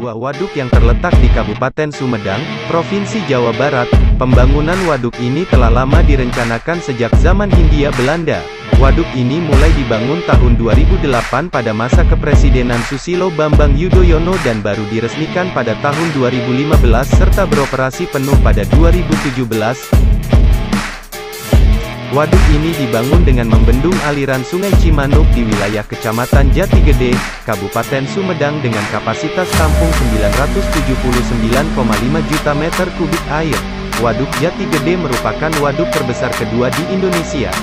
sebuah waduk yang terletak di Kabupaten Sumedang, Provinsi Jawa Barat. Pembangunan waduk ini telah lama direncanakan sejak zaman Hindia Belanda. Waduk ini mulai dibangun tahun 2008 pada masa kepresidenan Susilo Bambang Yudhoyono dan baru diresmikan pada tahun 2015 serta beroperasi penuh pada 2017. Waduk ini dibangun dengan membendung aliran Sungai Cimanuk di wilayah Kecamatan Jatigede, Kabupaten Sumedang dengan kapasitas tampung 979,5 juta meter kubik air. Waduk Jatigede merupakan waduk terbesar kedua di Indonesia.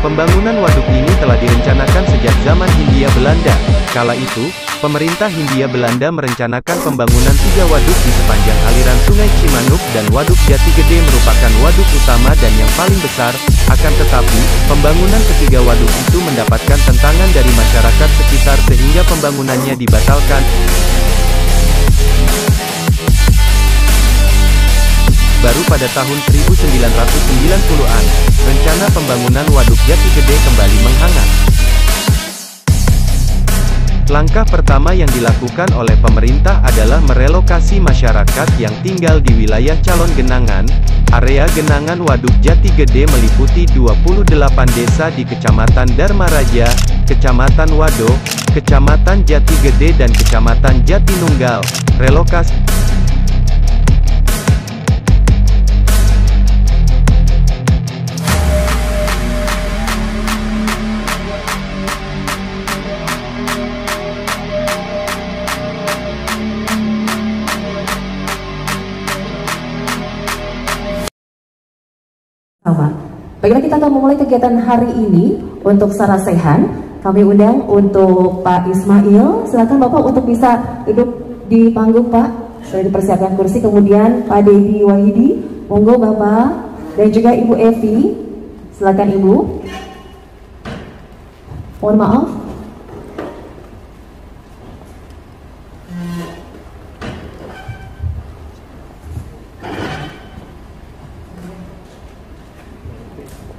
Pembangunan waduk ini telah direncanakan sejak zaman Hindia Belanda. Kala itu, pemerintah Hindia Belanda merencanakan pembangunan 3 waduk di sepanjang aliran Sungai Cimanuk dan Waduk Jatigede merupakan waduk utama dan yang paling besar. Akan tetapi, pembangunan ketiga waduk itu mendapatkan tentangan dari masyarakat sekitar sehingga pembangunannya dibatalkan. Baru pada tahun 1990-an, rencana pembangunan Waduk Jatigede kembali menghangat. Langkah pertama yang dilakukan oleh pemerintah adalah merelokasi masyarakat yang tinggal di wilayah Calon Genangan. Area genangan Waduk Jatigede meliputi 28 desa di Kecamatan Dharmaraja, Kecamatan Wado, Kecamatan Jatigede dan Kecamatan Jatinunggal. Relokasi Baiklah, kita akan memulai kegiatan hari ini. Untuk Sarasehan, kami undang untuk Pak Ismail. Silakan Bapak untuk bisa duduk di panggung, Pak. Sudah dipersiapkan kursi. Kemudian Pak Dedi Wahidi, monggo Bapak. Dan juga Ibu Evi. Silakan Ibu. Mohon maaf.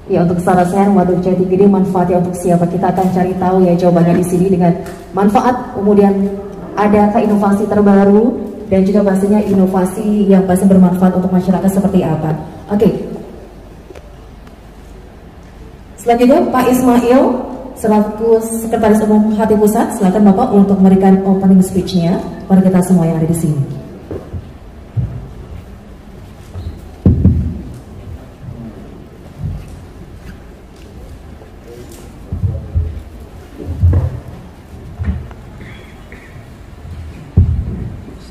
Ya, untuk Sarasehan Waduk Jatigede manfaatnya untuk siapa? Kita akan cari tahu ya jawabannya di sini dengan manfaat. Kemudian ada inovasi terbaru dan juga pastinya inovasi yang pasti bermanfaat untuk masyarakat seperti apa. Oke. Selanjutnya Pak Ismail selaku Sekretaris Umum HT Pusat, silakan Bapak untuk memberikan opening speech-nya kepada kita semua yang ada di sini.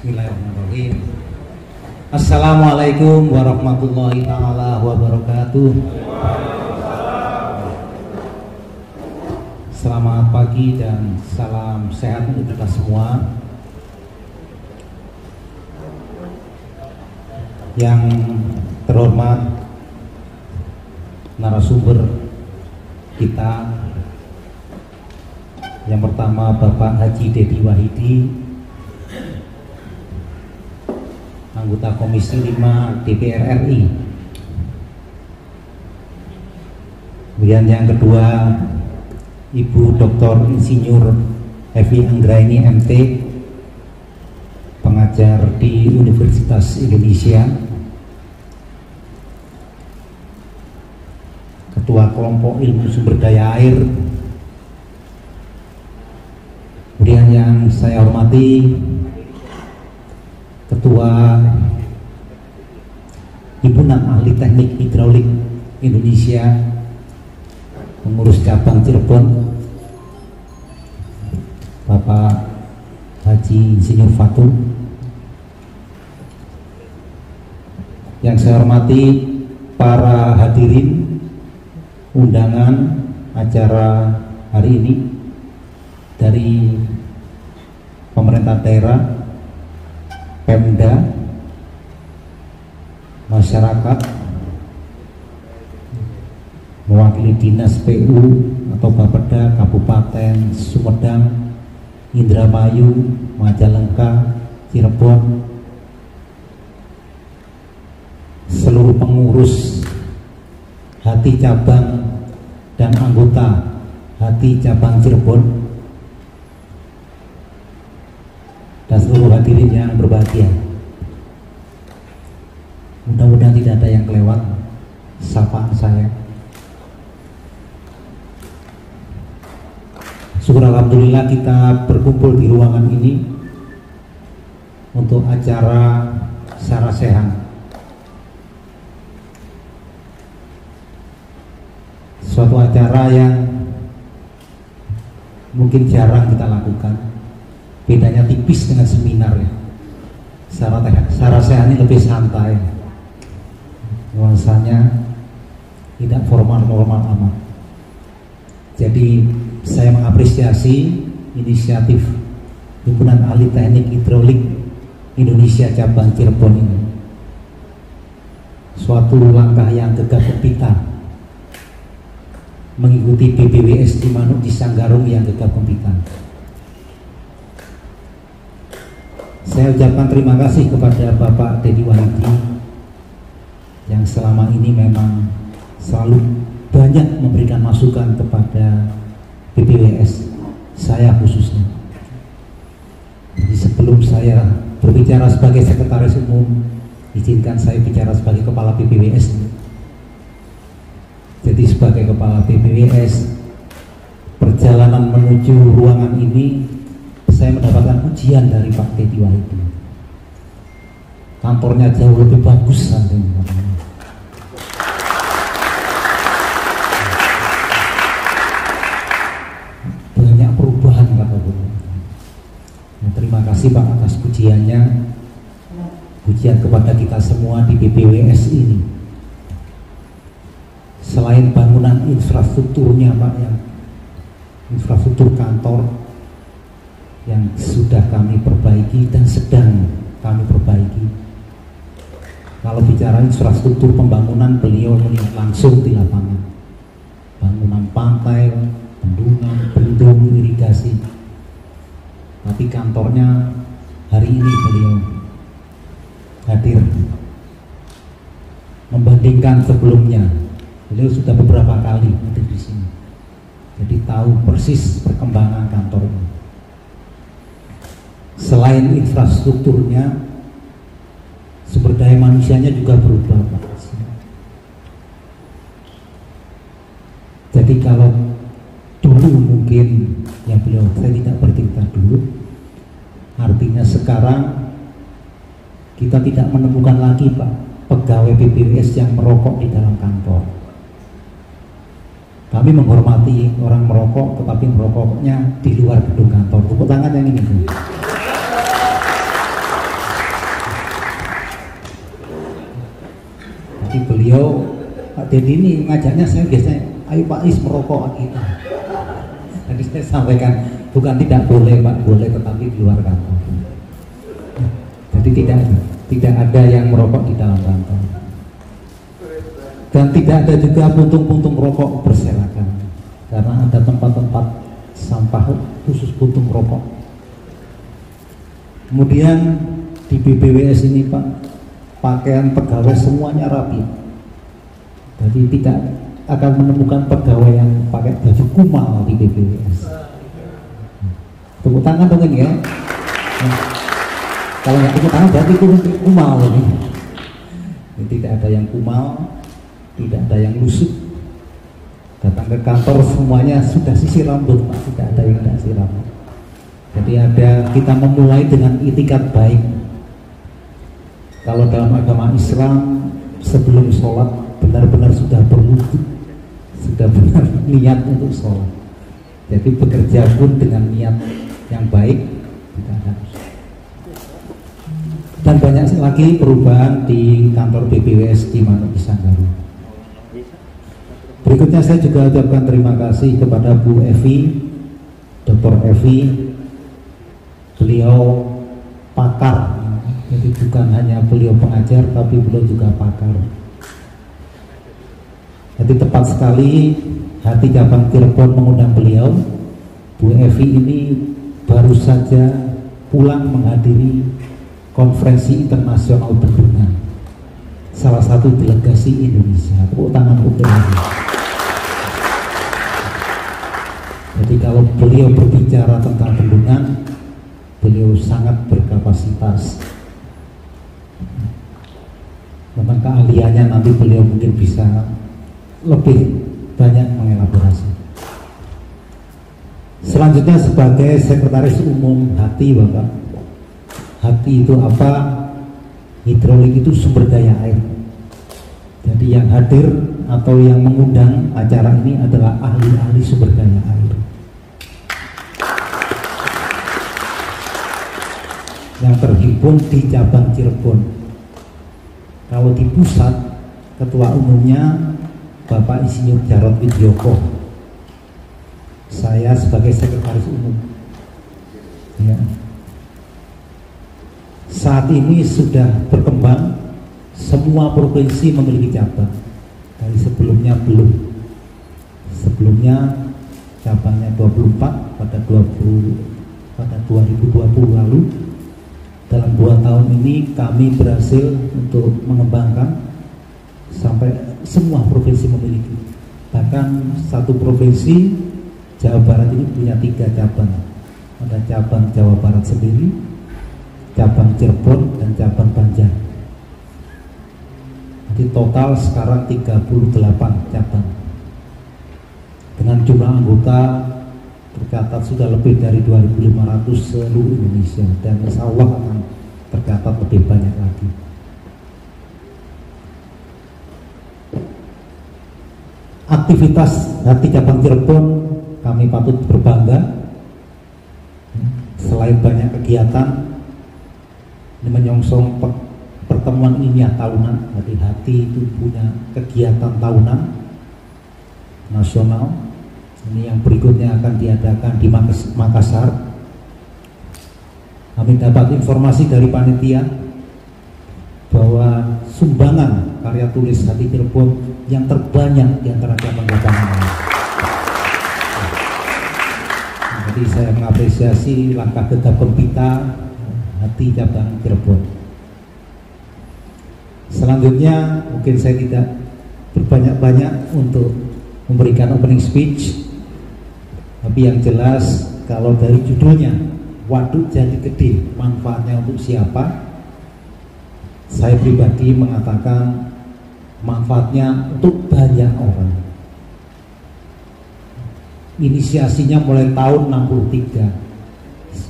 Bismillahirrahmanirrahim. Assalamualaikum warahmatullahi ta'ala wabarakatuh. Selamat pagi dan salam sehat untuk kita semua. Yang terhormat narasumber kita, yang pertama Bapak Haji Dedi Wahidi, anggota Komisi 5 DPR RI. Kemudian yang kedua Ibu Dr. Insinyur Evi Anggraini MT, pengajar di Universitas Indonesia, Ketua Kelompok Ilmu Sumber Daya Air. Kemudian yang saya hormati Ketua Himpunan Ahli Teknik Hidraulik Indonesia, pengurus cabang Cirebon, Bapak Haji Insinyur Fatul. Yang saya hormati para hadirin undangan acara hari ini dari pemerintah daerah, Pemda, masyarakat, mewakili Dinas PU atau Bapeda Kabupaten Sumedang, Indramayu, Majalengka, Cirebon, seluruh pengurus hati cabang dan anggota hati cabang Cirebon dan seluruh hadirin yang berbahagia. Mudah-mudahan tidak ada yang kelewat sapaan saya. Syukur alhamdulillah kita berkumpul di ruangan ini untuk acara Sarasehan. Suatu acara yang mungkin jarang kita lakukan. Bedanya tipis dengan seminar ya. Sarasehan ini lebih santai. Nuansanya tidak formal-formal amat. Jadi saya mengapresiasi inisiatif Himpunan Ahli Teknik Hidrolik Indonesia cabang Cirebon ini. Suatu langkah yang gegap gempita mengikuti BPWS Cimanuk di Sanggarung yang gegap gempita. Saya ucapkan terima kasih kepada Bapak Dedi Wahyudi yang selama ini memang selalu banyak memberikan masukan kepada BPWS, saya khususnya. Jadi sebelum saya berbicara sebagai sekretaris umum, izinkan saya bicara sebagai kepala BPWS. Jadi sebagai kepala BPWS, perjalanan menuju ruangan ini saya mendapatkan ujian dari Pak Dedi Wahyudi. Kantornya jauh lebih bagus nantinya. Banyak perubahan kata beliau. Nah, terima kasih Pak atas pujiannya, pujian kepada kita semua di BPWS ini. Selain bangunan infrastrukturnya Pak, yang infrastruktur kantor yang sudah kami perbaiki dan sedang kami perbaiki. Kalau bicara infrastruktur pembangunan, beliau melihat langsung di lapangan. Bangunan pantai, bendungan, bendung, irigasi. Tapi kantornya hari ini beliau hadir. Membandingkan sebelumnya, beliau sudah beberapa kali hadir di sini. Jadi tahu persis perkembangan kantor ini. Selain infrastrukturnya, sumber daya manusianya juga berubah Pak. Jadi kalau dulu mungkin yang beliau, saya tidak bercerita dulu, artinya sekarang kita tidak menemukan lagi Pak pegawai BPWS yang merokok di dalam kantor. Kami menghormati orang merokok, tetapi merokoknya di luar gedung kantor. Tepuk tangan yang ini Bu. Jadi beliau, Pak Dedi ini ngajaknya saya biasanya, ayo Pak Is merokok kita. Tadi saya sampaikan, bukan tidak boleh Pak, boleh tetapi di luar kantor. Jadi tidak ada yang merokok di dalam kantor. Dan tidak ada juga puntung-puntung rokok berserakan, karena ada tempat-tempat sampah khusus puntung rokok. Kemudian di BPWS ini Pak, pakaian pegawai semuanya rapi. Jadi tidak akan menemukan pegawai yang pakai baju kumal di BPWS. Tepuk tangan dong ini ya. Kalau nggak tepuk tangan berarti itu kumal ini. Tidak ada yang kumal, tidak ada yang lusuk. Datang ke kantor semuanya sudah sisir rambut Pak, tidak ada yang tidak sisir rambut. Jadi kita memulai dengan itikat baik. Kalau dalam agama Islam sebelum sholat benar-benar sudah berwudu, sudah benar niat untuk sholat. Jadi bekerja pun dengan niat yang baik, tidak ada. Dan banyak lagi perubahan di kantor BPWS di Cimanuk di Sanggarung. Berikutnya saya juga ucapkan terima kasih kepada Bu Evi, Dr. Evi. Beliau pakar, jadi bukan hanya beliau pengajar, tapi beliau juga pakar. Jadi tepat sekali hati cabang Cirebon mengundang beliau. Bu Evi ini baru saja pulang menghadiri konferensi internasional bendungan. salah satu delegasi Indonesia. Tepuk tangan untuk beliau. Jadi kalau beliau berbicara tentang bendungan, beliau sangat berkapasitas. Tentang keahliannya nanti beliau mungkin bisa lebih banyak mengelaborasi. Selanjutnya sebagai Sekretaris Umum HATI, Bapak. HATI itu apa? Hidrolik itu sumber daya air. Jadi yang hadir atau yang mengundang acara ini adalah ahli-ahli sumber daya air. Yang terhimpun di cabang Cirebon. Kalau di pusat, ketua umumnya Bapak Insinyur Jarod Widyoko. Saya sebagai Sekretaris Umum. Ya. Saat ini sudah berkembang, semua provinsi memiliki cabang. Dari sebelumnya belum. Sebelumnya cabangnya 24 pada 2020 lalu. Dalam 2 tahun ini kami berhasil untuk mengembangkan sampai semua provinsi memiliki. Bahkan satu provinsi Jawa Barat ini punya 3 cabang. Ada cabang Jawa Barat sendiri, cabang Cirebon, dan cabang Banjar. Jadi total sekarang 38 cabang. Dengan jumlah anggota tercatat sudah lebih dari 2.500 seluruh Indonesia, dan insya Allah akan tercatat lebih banyak lagi. Aktivitas HATI cabang Cirebon kami patut berbangga. Selain banyak kegiatan ini menyongsong pertemuan ilmiah tahunan, jadi HATI itu punya kegiatan tahunan nasional. Ini yang berikutnya akan diadakan di Makassar. Kami dapat informasi dari panitia bahwa sumbangan karya tulis HATI Cirebon yang terbanyak di antara cabang-cabang ini. Jadi saya mengapresiasi langkah gegap gempita HATI cabang Cirebon. Selanjutnya mungkin saya tidak berbanyak-banyak untuk memberikan opening speech. Tapi yang jelas kalau dari judulnya Waduk Jati Gede, manfaatnya untuk siapa? Saya pribadi mengatakan manfaatnya untuk banyak orang. Inisiasinya mulai tahun 63.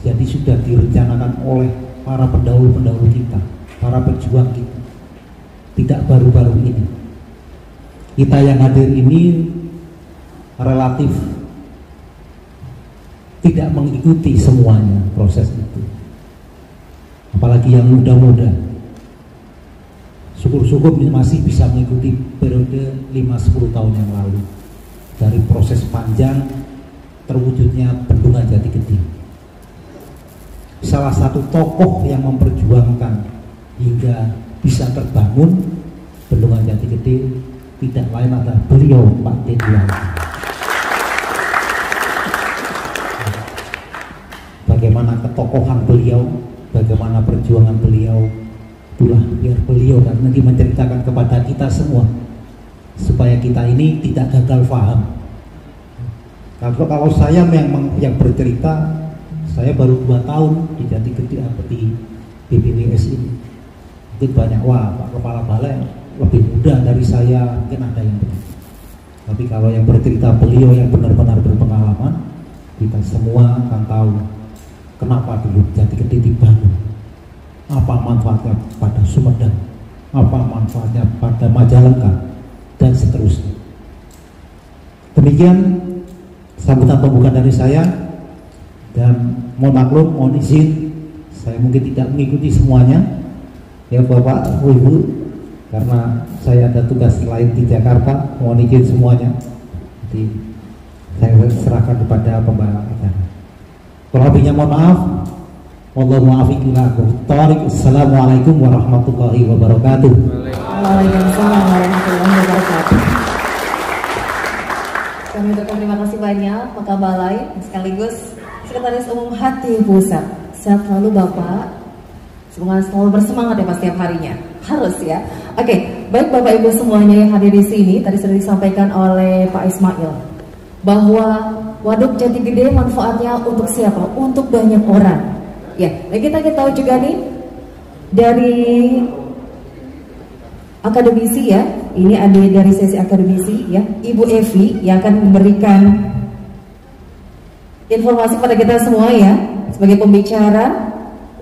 Jadi sudah direncanakan oleh para pendahulu-pendahulu kita, para pejuang kita. Tidak baru-baru ini. Kita yang hadir ini relatif tidak mengikuti semuanya proses itu, apalagi yang muda-muda. Syukur-syukur masih bisa mengikuti periode 5-10 tahun yang lalu, dari proses panjang terwujudnya Bendungan Jati Gede. Salah satu tokoh yang memperjuangkan hingga bisa terbangun Bendungan Jati Gede tidak lain adalah beliau, Pak Teddy. Bagaimana ketokohan beliau, bagaimana perjuangan beliau, itulah biar beliau nanti menceritakan kepada kita semua supaya kita ini tidak gagal paham. Kalau saya yang bercerita, saya baru 2 tahun di Jati Gede di BPWS ini. Mungkin banyak, wah Pak Kepala Balai lebih muda dari saya, mungkin ada yang begitu. Tapi kalau yang bercerita beliau yang benar-benar berpengalaman, kita semua akan tahu kenapa dulu Jati Gede dibangun, apa manfaatnya pada Sumedang, apa manfaatnya pada Majalengka, dan seterusnya. Demikian sambutan pembuka dari saya, dan mohon maklum, mohon izin saya mungkin tidak mengikuti semuanya ya Bapak Ibu, karena saya ada tugas lain di Jakarta. Mohon izin semuanya, jadi saya serahkan kepada pembawa acara. Kalau lebihnya mohon maaf. Wallahu muwaffiq ila aqwamit thoriq. Assalamualaikum warahmatullahi wabarakatuh. Waalaikumsalam warahmatullahi wabarakatuh. Kami ucapkan terima kasih banyak Pak Balai sekaligus Sekretaris Umum HATI Pusat. Sehat selalu Bapak. Semoga selalu bersemangat ya Pak setiap harinya. Harus ya. Oke. baik Bapak Ibu semuanya yang hadir di sini, tadi sudah disampaikan oleh Pak Ismail bahwa Waduk Jati Gede manfaatnya untuk siapa? Untuk banyak orang. Ya, dan kita tahu juga nih dari akademisi ya, ini ada dari sesi akademisi ya, Ibu Evi yang akan memberikan informasi pada kita semua ya sebagai pembicara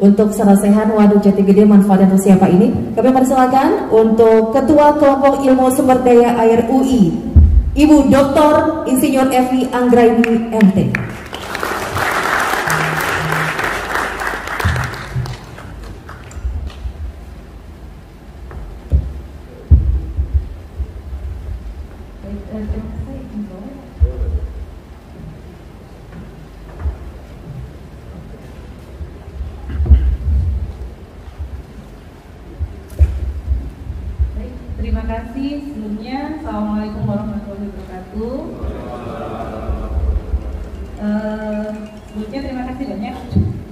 untuk sarasehan Waduk Jati Gede manfaat untuk siapa ini. Kami persilakan untuk Ketua Kelompok Ilmu Sumber Daya Air UI, Ibu Dr. Insinyur Evi Anggraini MT. Terima kasih sebelumnya. Assalamualaikum warahmatullahi wabarakatuh. Sebelumnya terima kasih banyak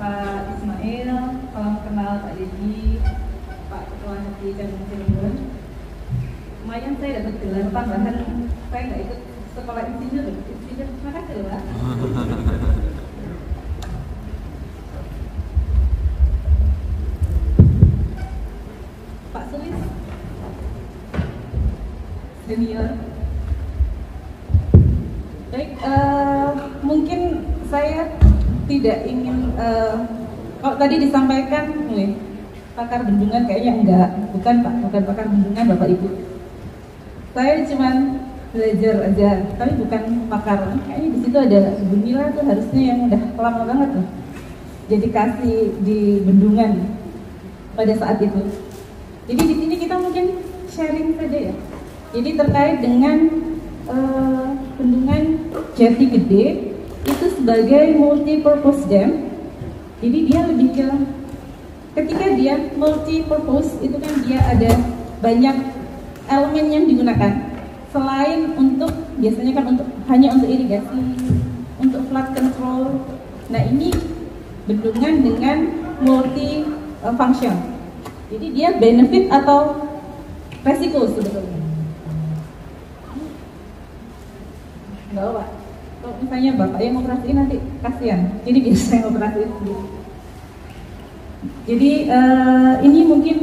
Pak Ismail, salam kenal Pak Dedi, Pak Ketua Hati dan Cirebon. Lumayan saya dapat gelar tambahan, saya nggak ikut sekolah insinyur. Terima kasih loh Pak. Pak Sulis senior. Baik, mungkin saya tidak ingin kalau tadi disampaikan pakar bendungan, kayaknya enggak, bukan Pak, bukan pakar bendungan Bapak Ibu. Saya cuman belajar aja, tapi bukan pakar. Kayaknya di situ ada Bu Mila tuh harusnya yang udah lama banget loh dedikasi di bendungan pada saat itu. Jadi di sini kita mungkin sharing saja ya. Jadi terkait dengan bendungan Jati Gede itu sebagai multi-purpose dam. Jadi dia lebih ke, ketika dia multi-purpose itu kan dia ada banyak elemen yang digunakan. Selain untuk, biasanya kan untuk hanya untuk irigasi, untuk flood control. Nah ini bendungan dengan multi function. Jadi dia benefit atau resiko sebetulnya. Enggak Pak, kalau misalnya Bapak yang operasiin nanti kasihan, jadi biar saya operasiin sendiri. Jadi ini mungkin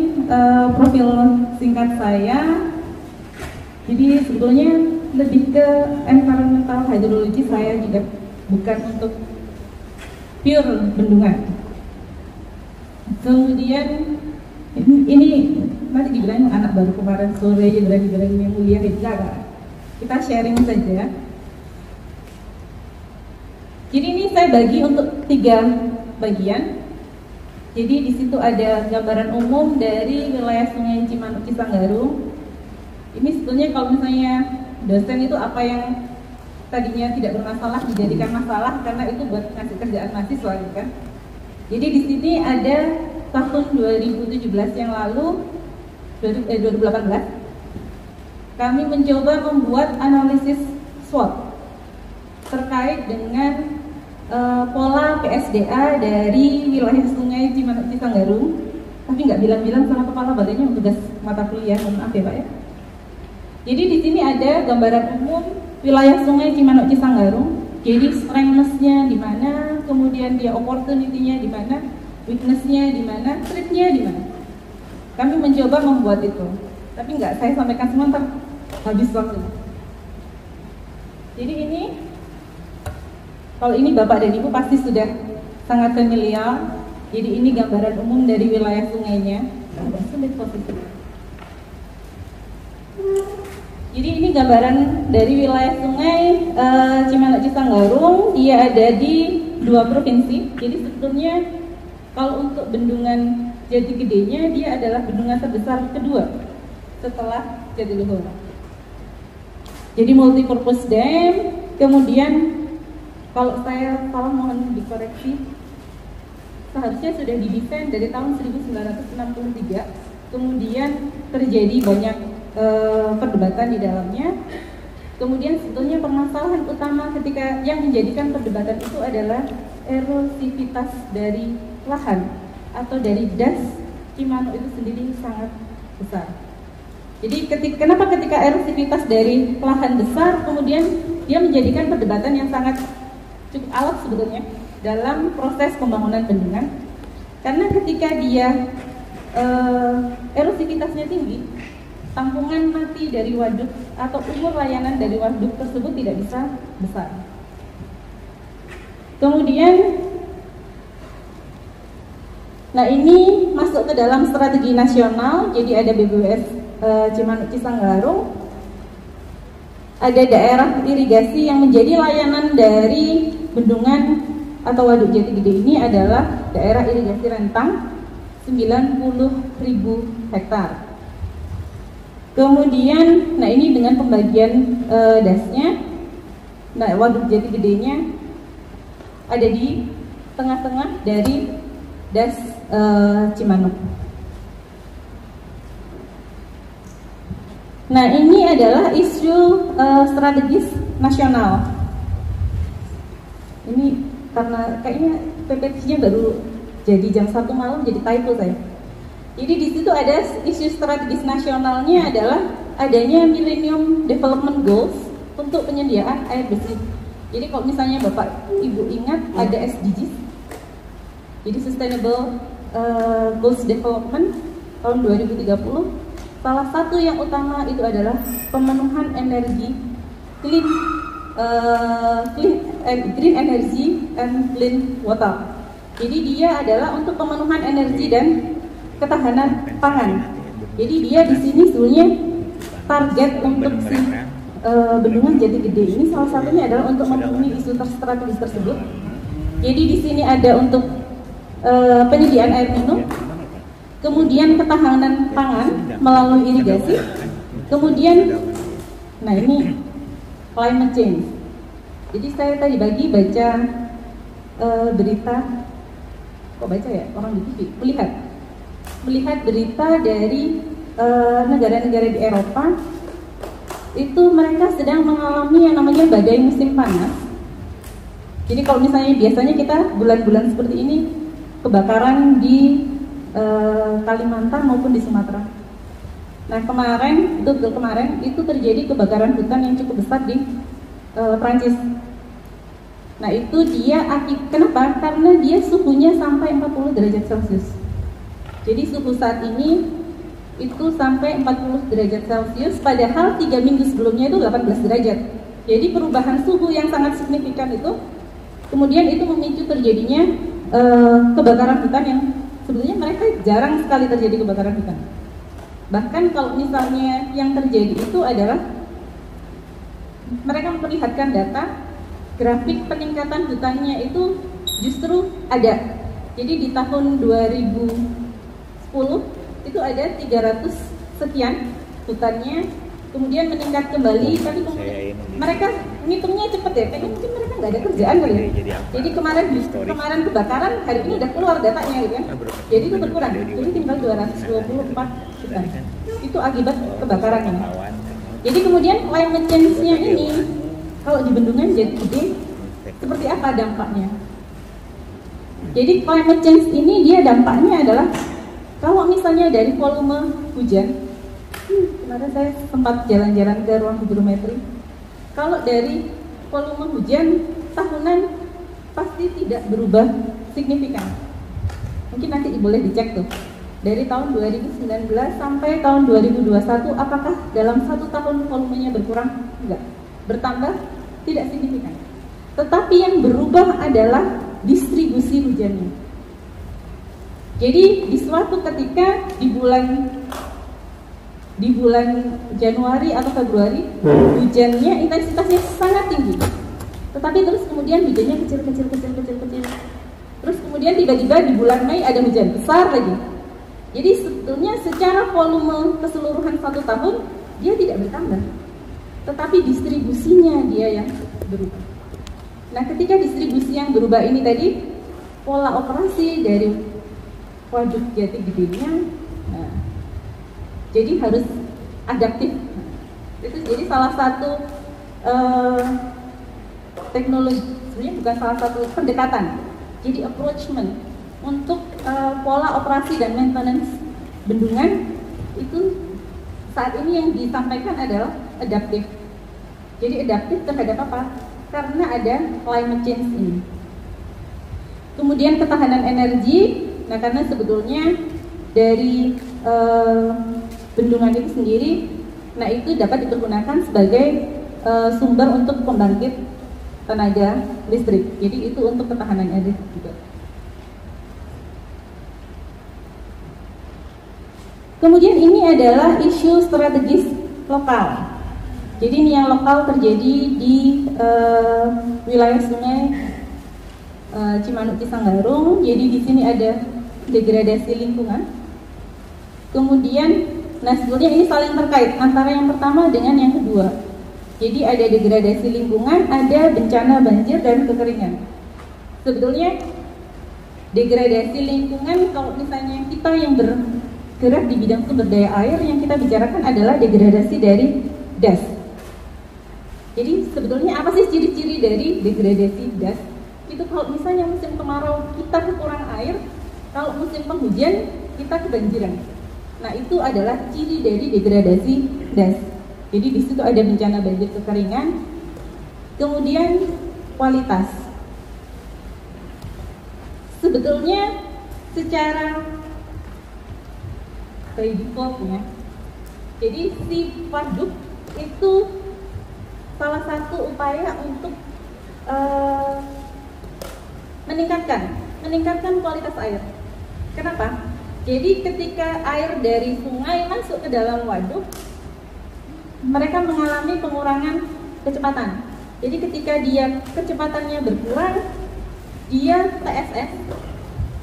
profil singkat saya. Jadi sebetulnya lebih ke environmental hydrology, saya juga bukan untuk pure bendungan. Kemudian ini nanti dibilang anak baru kemarin sore aja berani-berani yang mulia kita sharing saja. Jadi ini saya bagi untuk 3 bagian. Jadi di situ ada gambaran umum dari wilayah Sungai Cimanuk Cisanggarung. Ini sebetulnya kalau misalnya dosen itu apa yang tadinya tidak bermasalah dijadikan masalah karena itu buat ngasih kerjaan mahasiswa gitu kan. Jadi di sini ada tahun 2017 yang lalu 2018 kami mencoba membuat analisis SWOT terkait dengan pola PSDA dari wilayah Sungai Cimanuk Cisanggarung, tapi nggak bilang-bilang sama kepala badannya untuk tugas mata kuliah, maaf ya Pak ya. Jadi di sini ada gambaran umum wilayah Sungai Cimanuk Cisanggarung. Jadi strength-nya di mana, kemudian dia opportunity-nya di mana, weakness-nya di mana, threat-nya di mana. Kami mencoba membuat itu, tapi nggak saya sampaikan semua, ntar habis waktu. Jadi ini, kalau ini Bapak dan Ibu pasti sudah sangat familiar. Jadi ini gambaran umum dari wilayah sungainya. Agak sulit posisi. Jadi ini gambaran dari wilayah sungai Cimanuk Cisanggarung. Dia ada di 2 provinsi. Jadi sebetulnya kalau untuk bendungan Jati Gedenya, dia adalah bendungan terbesar kedua setelah Jatiluhur. Jadi multi-purpose dam. Kemudian kalau saya salah mohon dikoreksi, seharusnya sudah didesain dari tahun 1963. Kemudian terjadi banyak perdebatan di dalamnya. Kemudian sebetulnya permasalahan utama ketika yang menjadikan perdebatan itu adalah erosivitas dari lahan atau dari das Cimanuk itu sendiri sangat besar. Jadi kenapa ketika erosivitas dari lahan besar kemudian dia menjadikan perdebatan yang sangat cukup alot sebetulnya dalam proses pembangunan bendungan, karena ketika dia erosivitasnya tinggi, tampungan mati dari waduk atau umur layanan dari waduk tersebut tidak bisa besar. Kemudian, nah ini masuk ke dalam strategi nasional, jadi ada BBWS Cimanuk Cisanggarung, ada daerah irigasi yang menjadi layanan dari bendungan atau waduk Jati Gede ini adalah daerah irigasi rentang 90.000 hektar. Kemudian, nah ini dengan pembagian dasnya, nah waduk Jati Gedenya ada di tengah-tengah dari das Cimanuk. Nah ini adalah isu strategis nasional. Ini karena kayaknya PPT-nya baru jadi jam 1 malam jadi typo saya. Jadi di situ ada isu strategis nasionalnya adalah adanya Millennium Development Goals untuk penyediaan air bersih. Jadi kalau misalnya Bapak Ibu ingat ada SDGs, jadi Sustainable Goals Development tahun 2030. Salah satu yang utama itu adalah pemenuhan energi green energy and clean water. Jadi dia adalah untuk pemenuhan energi dan ketahanan pangan. Jadi dia di sini sebenarnya target untuk si bendungan Jati Gede ini salah satunya adalah untuk memenuhi isu strategis tersebut. Jadi di sini ada untuk penyediaan air minum, kemudian ketahanan pangan melalui irigasi, kemudian, nah ini climate change. Jadi saya tadi baca berita, kok baca ya orang di TV, melihat berita dari negara-negara di Eropa, itu mereka sedang mengalami yang namanya badai musim panas. Jadi kalau misalnya biasanya kita bulan-bulan seperti ini kebakaran di Kalimantan maupun di Sumatera. Nah kemarin itu terjadi kebakaran hutan yang cukup besar di Prancis. Nah itu dia kenapa? Karena dia suhunya sampai 40 derajat Celcius. Jadi suhu saat ini itu sampai 40 derajat Celcius, padahal 3 minggu sebelumnya itu 18 derajat. Jadi perubahan suhu yang sangat signifikan itu, kemudian itu memicu terjadinya kebakaran hutan yang sebetulnya mereka jarang sekali terjadi kebakaran hutan. Bahkan kalau misalnya yang terjadi itu adalah mereka memperlihatkan data grafik peningkatan hutannya itu justru ada. Jadi di tahun 2010 itu ada 300 sekian hutannya, kemudian meningkat kembali, tapi kemudian mereka ngitungnya cepet ya, kayaknya mungkin mereka nggak ada kerjaan kali ya. Jadi kemarin kebakaran, hari ini udah keluar datanya gitu kan. Jadi itu berkurang, jadi tinggal 224 hutan. Itu akibat kebakaran ini. Jadi kemudian climate change-nya ini, kalau di bendungan Jati Gede, seperti apa dampaknya? Jadi climate change ini dia dampaknya adalah kalau misalnya dari volume hujan, kemarin saya sempat jalan-jalan ke ruang hidrometri. Kalau dari volume hujan tahunan pasti tidak berubah signifikan. Mungkin nanti boleh dicek tuh. Dari tahun 2019 sampai tahun 2021, apakah dalam 1 tahun volumenya berkurang? Enggak. Bertambah? Tidak signifikan. Tetapi yang berubah adalah distribusi hujannya. Jadi di suatu ketika di bulan Januari atau Februari hujannya intensitasnya sangat tinggi, tetapi terus kemudian hujannya kecil. Terus kemudian tiba-tiba di bulan Mei ada hujan besar lagi. Jadi sebetulnya secara volume keseluruhan 1 tahun dia tidak bertambah, tetapi distribusinya dia yang berubah. Nah ketika distribusi yang berubah ini tadi, pola operasi dari waduk Jati Gedenya, nah, jadi harus adaptif. Itu jadi salah satu teknologi, sebenarnya bukan salah satu pendekatan. Jadi approachment untuk pola operasi dan maintenance bendungan itu saat ini yang disampaikan adalah adaptif. Jadi adaptif terhadap apa? Karena ada climate change ini. Kemudian ketahanan energi, nah karena sebetulnya dari bendungan itu sendiri, nah itu dapat dipergunakan sebagai sumber untuk pembangkit tenaga listrik. Jadi itu untuk ketahanan energi juga. Kemudian ini adalah isu strategis lokal. Jadi ini yang lokal terjadi di wilayah Sungai Cimanuk Cisanggarung. Jadi di sini ada degradasi lingkungan. Kemudian, nah sebetulnya ini saling terkait antara yang pertama dengan yang kedua. Jadi ada degradasi lingkungan, ada bencana banjir dan kekeringan. Sebetulnya degradasi lingkungan, kalau misalnya kita yang bergerak di bidang sumber daya air, yang kita bicarakan adalah degradasi dari das. Jadi sebetulnya apa sih ciri-ciri dari degradasi das? Itu kalau misalnya musim kemarau kita kekurangan air, kalau musim penghujan kita kebanjiran. Nah itu adalah ciri dari degradasi das. Jadi di situ ada bencana banjir, kekeringan, kemudian kualitas. Sebetulnya secara by default-nya, jadi si waduk itu salah satu upaya untuk meningkatkan kualitas air. Kenapa? Jadi ketika air dari sungai masuk ke dalam waduk, mereka mengalami pengurangan kecepatan. Jadi ketika dia kecepatannya berkurang, dia TSS,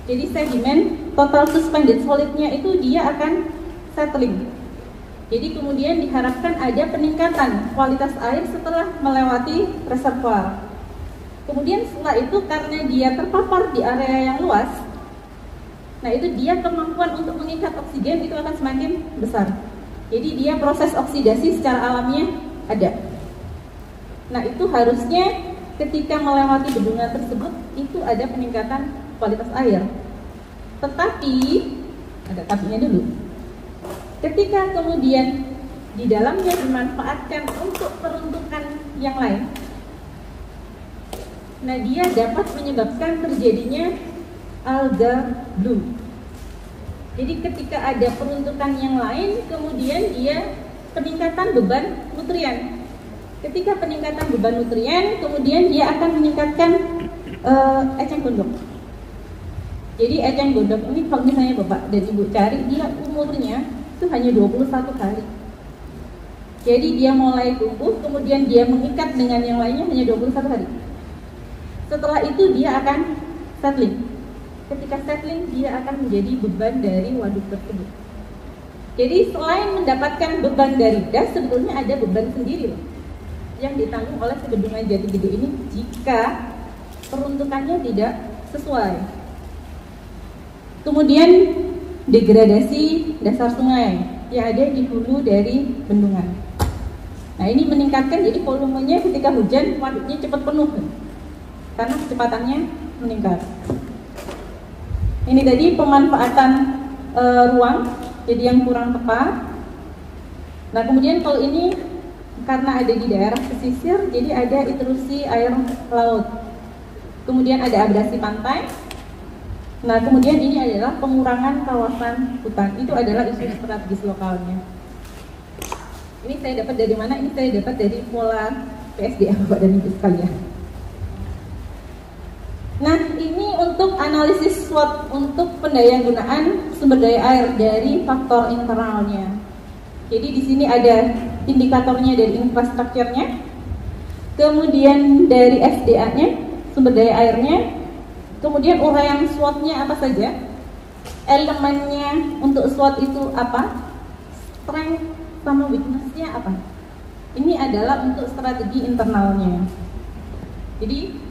jadi sedimen total suspended solidnya itu dia akan settling. Jadi kemudian diharapkan ada peningkatan kualitas air setelah melewati reservoir. Kemudian setelah itu karena dia terpapar di area yang luas, nah itu dia kemampuan untuk mengikat oksigen itu akan semakin besar. Jadi dia proses oksidasi secara alamiah ada. Nah itu harusnya ketika melewati bendungan tersebut itu ada peningkatan kualitas air. Tetapi ada tapinya dulu. Ketika kemudian di dalamnya dimanfaatkan untuk peruntukan yang lain, nah dia dapat menyebabkan terjadinya alga bloom. Jadi ketika ada peruntukan yang lain, kemudian dia peningkatan beban nutrien. Ketika peningkatan beban nutrien, kemudian dia akan meningkatkan eceng gondok. Jadi eceng gondok ini kalau misalnya Bapak dan Ibu cari, dia umurnya itu hanya 21 hari. Jadi dia mulai tumbuh, kemudian dia mengikat dengan yang lainnya hanya 21 hari. Setelah itu dia akan settling. Ketika settling, dia akan menjadi beban dari waduk tersebut. Jadi selain mendapatkan beban dari das, sebetulnya ada beban sendiri loh, yang ditanggung oleh si bendungan Jati Gede ini jika peruntukannya tidak sesuai. Kemudian degradasi dasar sungai yang ada di hulu dari bendungan. Nah ini meningkatkan, jadi volumenya ketika hujan waduknya cepat penuh karena kecepatannya meningkat. Ini tadi pemanfaatan ruang, jadi yang kurang tepat. Nah kemudian kalau ini karena ada di daerah pesisir, jadi ada intrusi air laut. Kemudian ada abrasi pantai. Nah kemudian ini adalah pengurangan kawasan hutan. Itu adalah isu strategis lokalnya. Ini saya dapat dari mana? Ini saya dapat dari pola PSDA Bapak dan Ibu sekalian. Nah ini untuk analisis SWOT untuk pendayagunaan sumber daya air dari faktor internalnya. Jadi di sini ada indikatornya dari infrastrukturnya, kemudian dari SDA-nya, sumber daya airnya, kemudian uraian SWOT-nya apa saja, elemennya untuk SWOT itu apa, strength sama weakness-nya apa. Ini adalah untuk strategi internalnya. Jadi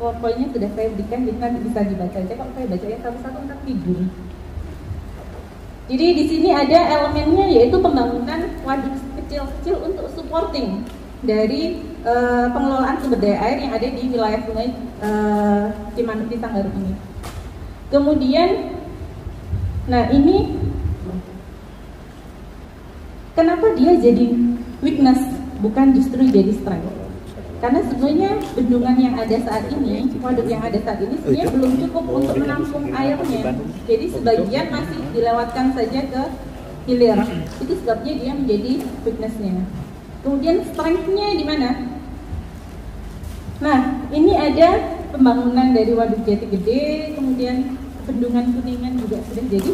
PowerPoint-nya sudah saya berikan, jadi nanti bisa dibaca aja. Kalau saya baca yang satu-satu ntar tidur. Jadi di sini ada elemennya, yaitu pembangunan waduk kecil-kecil untuk supporting dari pengelolaan sumber daya air yang ada di wilayah Sungai Cimanuk Cisanggarung ini. Kemudian, nah ini Kenapa dia jadi weakness, bukan justru jadi strength? Karena sebenarnya bendungan yang ada saat ini, waduk yang ada saat ini sebenarnya belum cukup untuk menampung airnya. Jadi sebagian masih dilewatkan saja ke hilir. Itu sebabnya dia menjadi weakness-nya. Kemudian strength-nya di mana? Nah, ini ada pembangunan dari Waduk Jati Gede, kemudian bendungan Kuningan juga sudah jadi.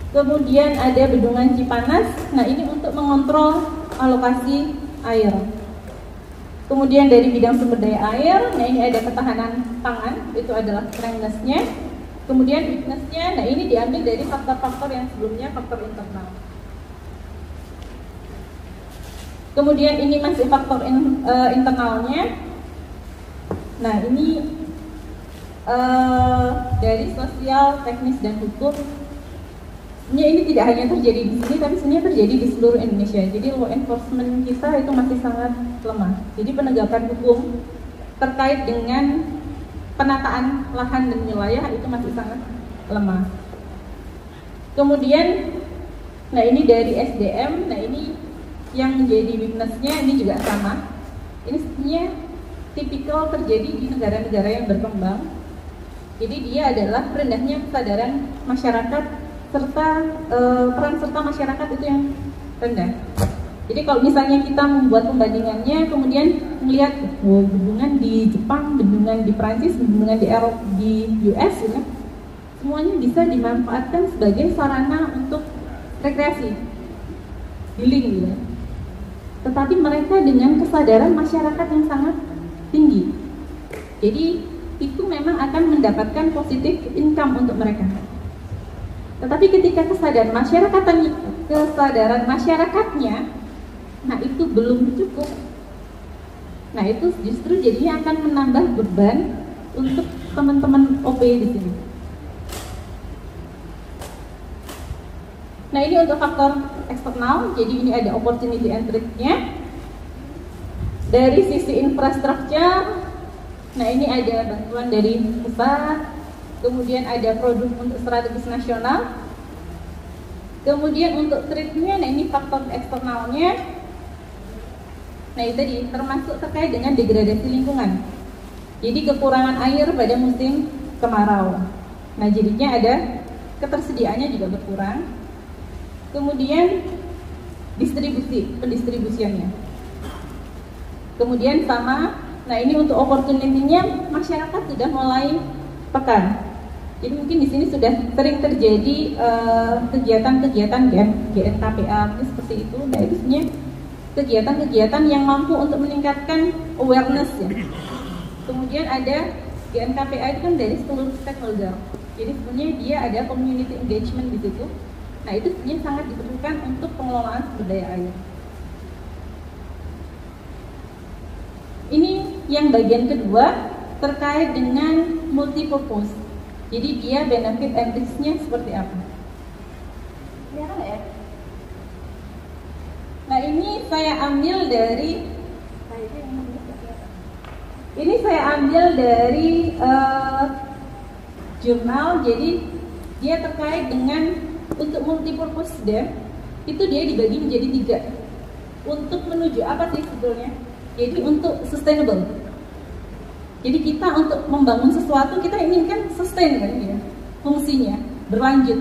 Kemudian ada bendungan Cipanas. Nah, ini untuk mengontrol alokasi air. Kemudian dari bidang sumber daya air, nah ini ada ketahanan pangan, itu adalah strength-nya. Kemudian weakness-nya, nah ini diambil dari faktor-faktor yang sebelumnya, faktor internal. Kemudian ini masih faktor internalnya. Nah ini dari sosial, teknis, dan hukum. Ini tidak hanya terjadi di sini, tapi sebenarnya terjadi di seluruh Indonesia. Jadi law enforcement kita itu masih sangat lemah. Jadi penegakan hukum terkait dengan penataan lahan dan wilayah itu masih sangat lemah. Kemudian, nah ini dari SDM, nah ini yang menjadi weakness-nya ini juga sama. Ini sebenarnya tipikal terjadi di negara-negara yang berkembang. Jadi dia adalah rendahnya kesadaran masyarakat serta peran serta masyarakat itu yang rendah. Jadi kalau misalnya kita membuat pembandingannya, kemudian melihat bendungan di Jepang, bendungan di Prancis, bendungan di Eropa, di US, ya, semuanya bisa dimanfaatkan sebagai sarana untuk rekreasi, healing, gitu. Tetapi mereka dengan kesadaran masyarakat yang sangat tinggi. Jadi itu memang akan mendapatkan positif income untuk mereka. Tetapi ketika kesadaran masyarakatnya, nah itu belum cukup. Nah itu justru jadinya akan menambah beban untuk teman-teman OP di sini. Nah ini untuk faktor eksternal, jadi ini ada opportunity and threat-nya. Dari sisi infrastruktur, nah ini ada bantuan dari pusat. Kemudian ada produk untuk strategis nasional. Kemudian untuk threat-nya, nah ini faktor eksternalnya. Nah itu tadi termasuk terkait dengan degradasi lingkungan. Jadi kekurangan air pada musim kemarau. Nah jadinya ada ketersediaannya juga berkurang. Kemudian pendistribusiannya. Kemudian sama, nah ini untuk opportunity-nya masyarakat sudah mulai peka. Jadi mungkin di sini sudah sering terjadi kegiatan-kegiatan GNKPA seperti itu. Nah itu sebenarnya kegiatan-kegiatan yang mampu untuk meningkatkan awareness ya. Kemudian ada GNKPA itu kan dari seluruh stakeholder. Jadi sebenarnya dia ada community engagement di situ. Nah itu sebenarnya sangat diperlukan untuk pengelolaan sumber daya air. Ini yang bagian kedua terkait dengan multi-purpose. Jadi dia benefit and risk-nya seperti apa? Kelihatan ya? Nah ini saya ambil dari jurnal. Jadi dia terkait dengan untuk multi-purpose dam itu dia dibagi menjadi 3. Untuk menuju apa sih sebetulnya? Jadi untuk sustainable. Jadi kita untuk membangun sesuatu kita inginkan sustain kan ya, fungsinya berlanjut.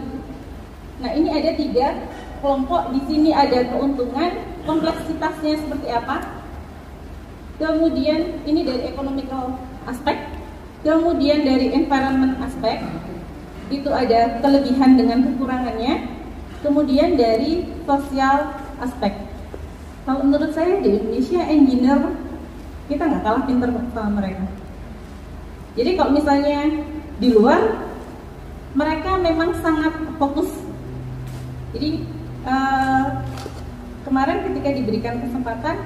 Nah ini ada 3 kelompok. Di sini ada keuntungan, kompleksitasnya seperti apa. Kemudian ini dari economical aspek. Kemudian dari environment aspek. Itu ada kelebihan dengan kekurangannya. Kemudian dari sosial aspek. Kalau menurut saya di Indonesia engineer kita nggak kalah pinter sama mereka. Jadi kalau misalnya di luar, mereka memang sangat fokus. Jadi kemarin ketika diberikan kesempatan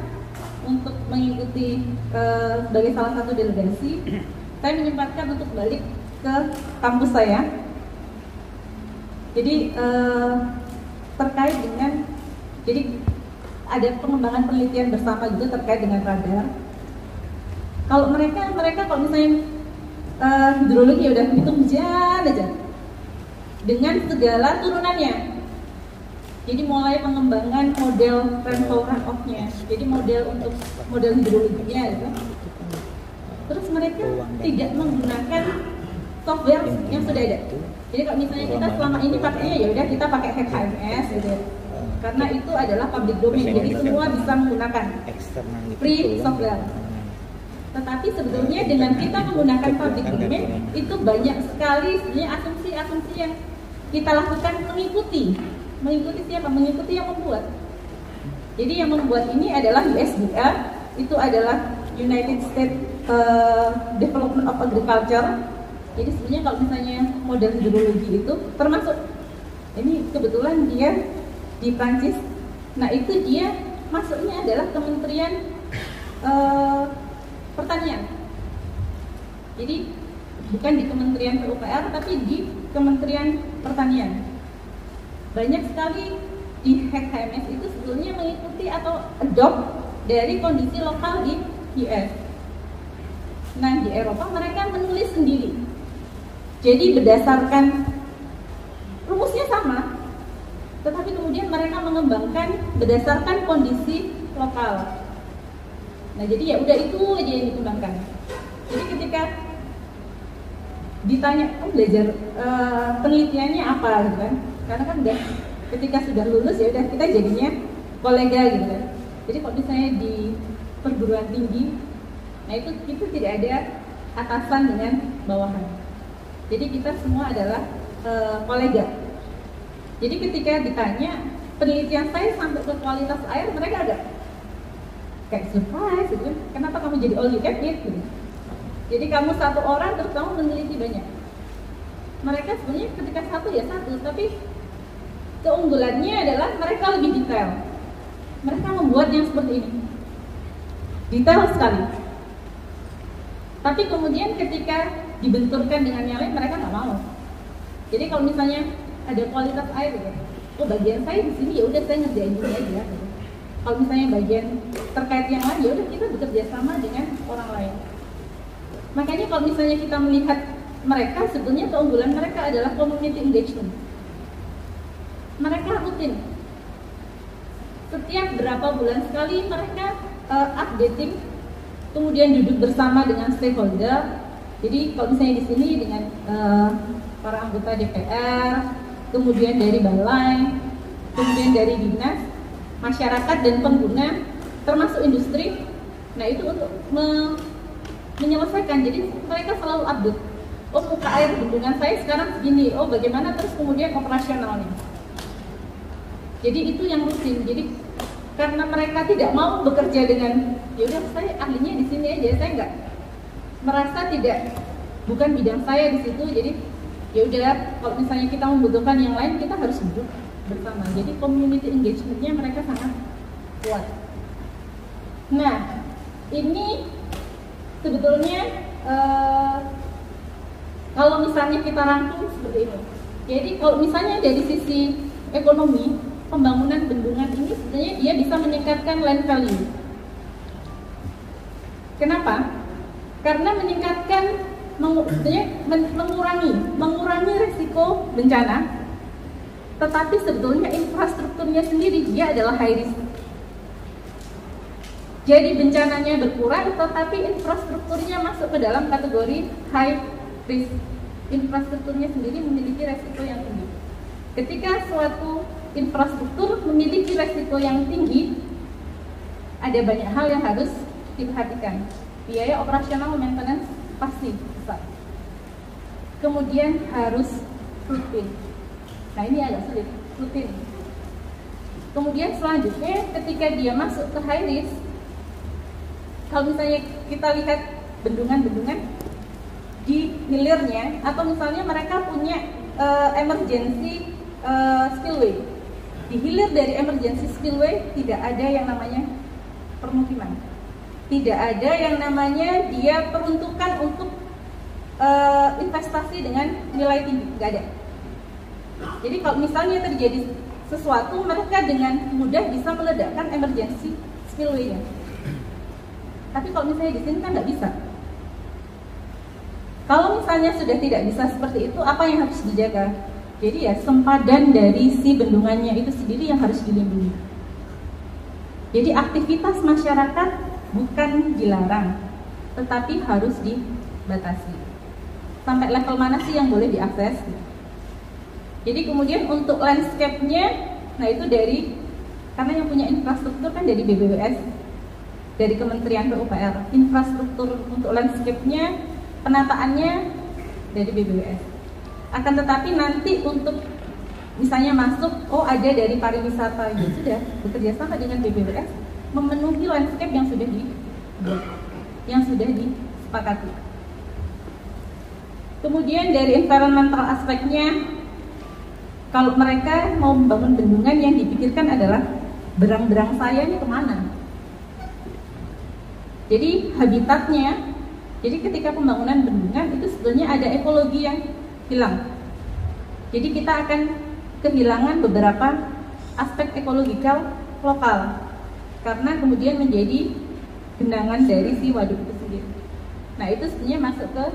untuk mengikuti sebagai salah satu delegasi, saya menyempatkan untuk balik ke kampus saya. Jadi terkait dengan, jadi ada pengembangan penelitian bersama juga terkait dengan radar. Kalau mereka kalau misalnya hidrologi udah hitung hujan aja dengan segala turunannya. Jadi mulai pengembangan model rainfall runoff-nya, jadi model hidrologinya gitu. Terus mereka tidak menggunakan software yang sudah ada. Jadi kalau misalnya kita selama ini pakainya ya udah kita pakai HMS gitu ya. Karena itu adalah public domain, jadi semua bisa menggunakan free software. Tetapi sebetulnya dengan kita menggunakan public domain itu banyak sekali sebenarnya asumsi-asumsi yang kita lakukan mengikuti siapa? Mengikuti yang membuat. Jadi yang membuat ini adalah USDA, itu adalah United States Development of Agriculture. Jadi sebenarnya kalau misalnya model hidrologi itu termasuk ini kebetulan dia di Prancis. Nah itu dia masuknya adalah Kementerian Pertanian. Jadi bukan di Kementerian PUPR tapi di Kementerian Pertanian. Banyak sekali di HMS itu sebetulnya mengikuti atau adopt dari kondisi lokal di US. Nah di Eropa mereka menulis sendiri. Jadi berdasarkan rumusnya sama, tetapi kemudian mereka mengembangkan berdasarkan kondisi lokal. Nah jadi ya udah itu aja yang dikembangkan. Jadi ketika ditanya belajar penelitiannya apa gitu kan, karena kan udah ketika sudah lulus ya udah kita jadinya kolega gitu kan. Jadi kalau misalnya di perguruan tinggi, nah itu kita tidak ada atasan dengan bawahan. Jadi kita semua adalah kolega. Jadi ketika ditanya penelitian saya sampai ke kualitas air, mereka agak kayak surprise gitu kan. Kenapa kamu jadi all you can eat gitu. Jadi kamu satu orang terus kamu meneliti banyak. Mereka sebenarnya ketika satu ya satu, tapi keunggulannya adalah mereka lebih detail. Mereka membuat yang seperti ini, detail sekali. Tapi kemudian ketika dibenturkan dengan yang lain, mereka nggak mau. Jadi kalau misalnya ada kualitas air, gitu, oh bagian saya di sini ya udah saya ngerjain ini aja. Gitu. Kalau misalnya bagian terkait yang lain, ya udah kita bekerja sama dengan orang lain. Makanya kalau misalnya kita melihat mereka, sebetulnya keunggulan mereka adalah community engagement. Mereka rutin. Setiap berapa bulan sekali mereka updating, kemudian duduk bersama dengan stakeholder. Jadi kalau misalnya di sini dengan para anggota DPR, kemudian dari balai, kemudian dari dinas, masyarakat dan pengguna, termasuk industri. Nah itu untuk menyelesaikan. Jadi mereka selalu update. Oh muka air bendungan saya sekarang segini. Oh bagaimana terus kemudian operasionalnya. Jadi itu yang rutin. Jadi karena mereka tidak mau bekerja dengan, ya udah saya ahlinya di sini aja, saya nggak merasa bukan bidang saya di situ. Jadi ya udah kalau misalnya kita membutuhkan yang lain, kita harus duduk bersama. Jadi community engagement-nya mereka sangat kuat. Nah ini sebetulnya kalau misalnya kita rangkum seperti ini. Jadi kalau misalnya dari sisi ekonomi, pembangunan bendungan ini sebenarnya dia bisa meningkatkan land value. Kenapa? Karena meningkatkan, mengurangi risiko bencana, tetapi sebetulnya infrastrukturnya sendiri dia adalah high risk. Jadi bencananya berkurang, tetapi infrastrukturnya masuk ke dalam kategori high risk. Infrastrukturnya sendiri memiliki risiko yang tinggi. Ketika suatu infrastruktur memiliki risiko yang tinggi, ada banyak hal yang harus diperhatikan. Biaya operasional maintenance pasti besar. Kemudian harus rutin. Nah ini agak sulit, rutin. Kemudian selanjutnya ketika dia masuk ke high risk, kalau misalnya kita lihat bendungan-bendungan di hilirnya, atau misalnya mereka punya emergency spillway. Di hilir dari emergency spillway tidak ada yang namanya permukiman. Tidak ada yang namanya dia peruntukan untuk investasi dengan nilai tinggi, nggak ada. Jadi kalau misalnya terjadi sesuatu, mereka dengan mudah bisa meledakkan emergency spillway-nya. Tapi kalau misalnya di sini kan nggak bisa. Kalau misalnya sudah tidak bisa seperti itu, apa yang harus dijaga? Jadi ya sempadan dari si bendungannya itu sendiri yang harus dilindungi. Jadi aktivitas masyarakat bukan dilarang, tetapi harus dibatasi. Sampai level mana sih yang boleh diakses? Jadi kemudian untuk landscape-nya, nah itu karena yang punya infrastruktur kan dari BBWS, dari Kementerian PUPR. Infrastruktur untuk landscape-nya, penataannya dari BBWS. Akan tetapi nanti untuk misalnya masuk, ada dari pariwisata, ya sudah bekerja sama dengan BBWS memenuhi landscape yang sudah disepakati. Kemudian dari environmental aspeknya, kalau mereka mau membangun bendungan, yang dipikirkan adalah berang-berang saya ini kemana. Jadi habitatnya, jadi ketika pembangunan bendungan itu sebetulnya ada ekologi yang hilang. Jadi kita akan kehilangan beberapa aspek ekologikal lokal karena kemudian menjadi genangan dari si waduk itu sendiri. Nah itu sebenarnya masuk ke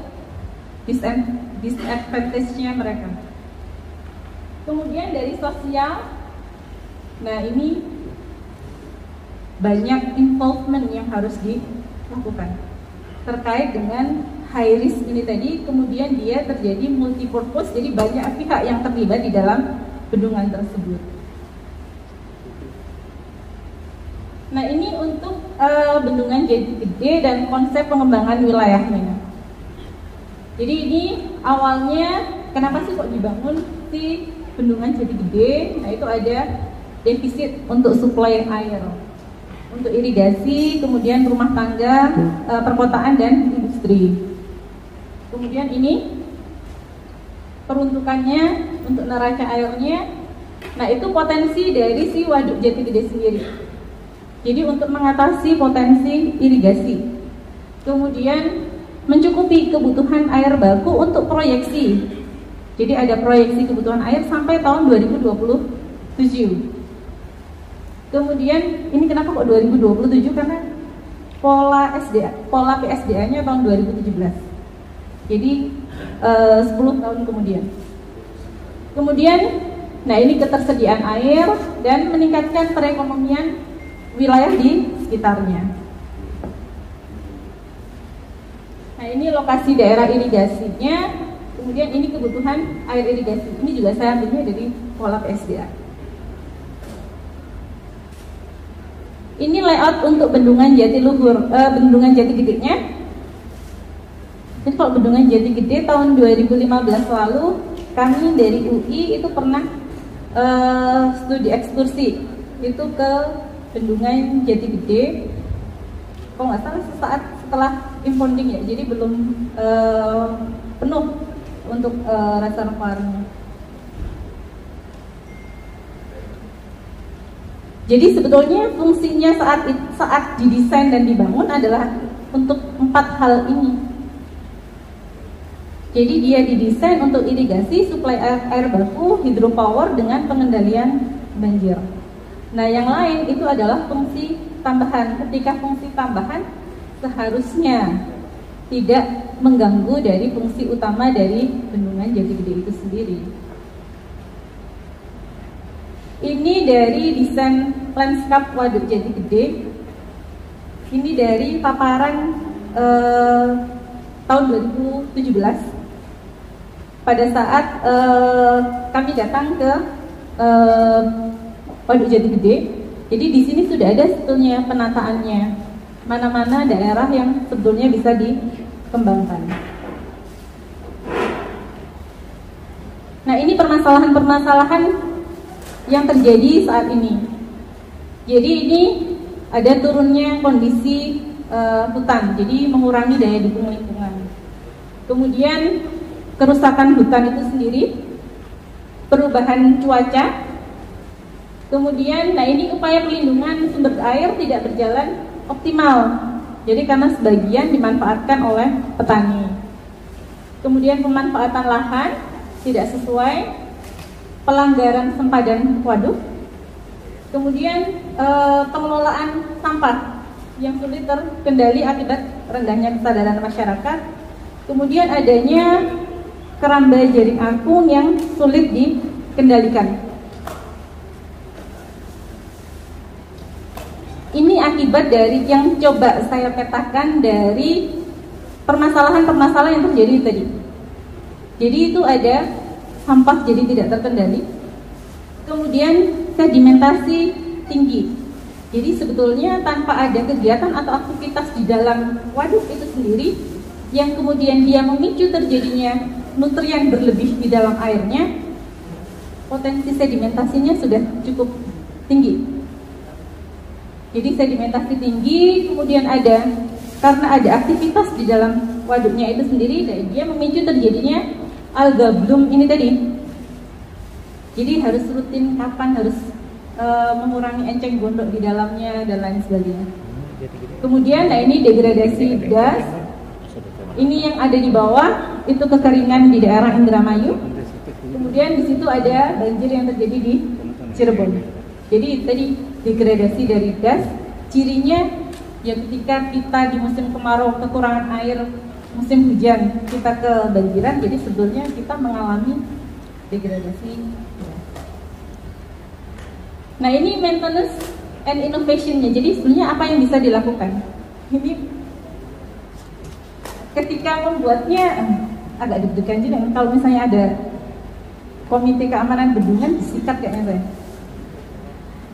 disadvantage-nya mereka. Kemudian dari sosial, nah ini banyak involvement yang harus dilakukan terkait dengan high risk ini tadi. Kemudian dia terjadi multi-purpose, jadi banyak pihak yang terlibat di dalam bendungan tersebut. Nah ini untuk bendungan Jati Gede dan konsep pengembangan wilayahnya. Jadi ini awalnya kenapa sih kok dibangun si bendungan Jati Gede? Nah itu ada defisit untuk suplai air, untuk irigasi, kemudian rumah tangga, perkotaan dan industri. Kemudian ini peruntukannya untuk neraca airnya. Nah itu potensi dari si waduk Jati Gede sendiri. Jadi untuk mengatasi potensi irigasi, kemudian mencukupi kebutuhan air baku untuk proyeksi. Jadi ada proyeksi kebutuhan air sampai tahun 2027. Kemudian ini kenapa kok 2027? Karena pola PSDA-nya tahun 2017. Jadi 10 tahun kemudian. Kemudian, nah ini ketersediaan air dan meningkatkan perekonomian wilayah di sekitarnya. Nah ini lokasi daerah irigasinya, kemudian ini kebutuhan air irigasi. Ini juga saya ambilnya dari pola PSDA. Ini layout untuk bendungan Jatiluhur, bendungan Jati Gede-nya. Jadi kalau bendungan Jati Gede tahun 2015 lalu, kami dari UI itu pernah studi ekskursi itu ke bendungan Jati Gede. Kalau nggak salah sesaat setelah impounding ya, jadi belum penuh untuk reservoirnya. Jadi sebetulnya fungsinya saat didesain dan dibangun adalah untuk 4 hal ini. Jadi dia didesain untuk irigasi, suplai air baku, hidropower dengan pengendalian banjir. Nah yang lain itu adalah fungsi tambahan. Ketika fungsi tambahan seharusnya tidak mengganggu dari fungsi utama dari bendungan Jati Gede itu sendiri. Ini dari desain landscape waduk Jati Gede. Ini dari paparan tahun 2017. Pada saat kami datang ke waduk Jati Gede, jadi di sini sudah ada sebetulnya penataannya. Mana-mana daerah yang sebetulnya bisa dikembangkan. Nah ini permasalahan-permasalahan yang terjadi saat ini. Jadi ini ada turunnya kondisi hutan, jadi mengurangi daya dukung lingkungan. Kemudian kerusakan hutan itu sendiri, perubahan cuaca. Kemudian, nah ini upaya pelindungan sumber air tidak berjalan optimal. Jadi karena sebagian dimanfaatkan oleh petani. Kemudian pemanfaatan lahan tidak sesuai, pelanggaran sempadan waduk. Kemudian pengelolaan sampah yang sulit terkendali akibat rendahnya kesadaran masyarakat. Kemudian adanya keramba jaring apung yang sulit dikendalikan. Ini akibat dari yang coba saya petakan dari permasalahan-permasalahan yang terjadi tadi. Jadi itu ada sampah jadi tidak terkendali, kemudian sedimentasi tinggi. Jadi sebetulnya tanpa ada kegiatan atau aktivitas di dalam waduk itu sendiri, yang kemudian dia memicu terjadinya nutrien berlebih di dalam airnya, potensi sedimentasinya sudah cukup tinggi. Jadi sedimentasi tinggi, kemudian karena ada aktivitas di dalam waduknya itu sendiri, dan dia memicu terjadinya alga bloom ini tadi. Jadi harus rutin, kapan harus mengurangi enceng gondok di dalamnya dan lain sebagainya. Kemudian, nah ini degradasi gas. Ini yang ada di bawah itu kekeringan di daerah Indramayu. Kemudian di situ ada banjir yang terjadi di Cirebon. Jadi tadi degradasi dari gas, cirinya ya ketika kita di musim kemarau kekurangan air, musim hujan kita kebanjiran, jadi sebetulnya kita mengalami degradasi gas. Nah ini maintenance and innovation-nya, jadi sebenarnya apa yang bisa dilakukan? Ini ketika membuatnya agak deg-degan juga, kalau misalnya ada komite keamanan bendungan disikat kayaknya saya.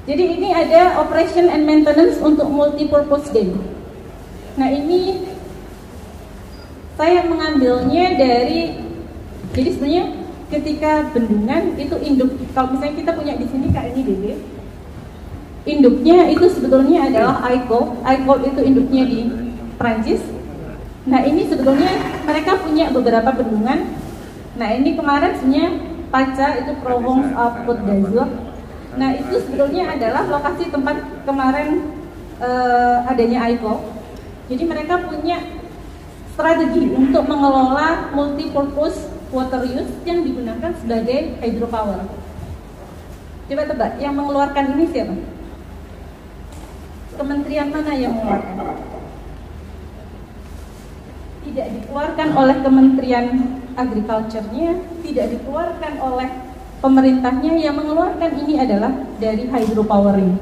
Jadi ini ada operation and maintenance untuk multipurpose dam. Nah ini saya mengambilnya dari, jadi sebenarnya ketika bendungan itu induk, kalau misalnya kita punya di sini KNIDB, induknya itu sebetulnya adalah ICOL. ICOL itu induknya di Prancis. Nah ini sebetulnya mereka punya beberapa bendungan. Nah ini kemarin sebenarnya Paca itu Provence Côte d'Azur. Nah itu sebetulnya adalah lokasi tempat kemarin adanya ICOL. Jadi mereka punya strategi untuk mengelola multipurpose water use yang digunakan sebagai hydropower. Coba tebak, yang mengeluarkan ini siapa? Kementerian mana yang mengeluarkan? Tidak dikeluarkan oleh Kementerian Agriculture-nya, tidak dikeluarkan oleh pemerintahnya. Yang mengeluarkan ini adalah dari hydropowering.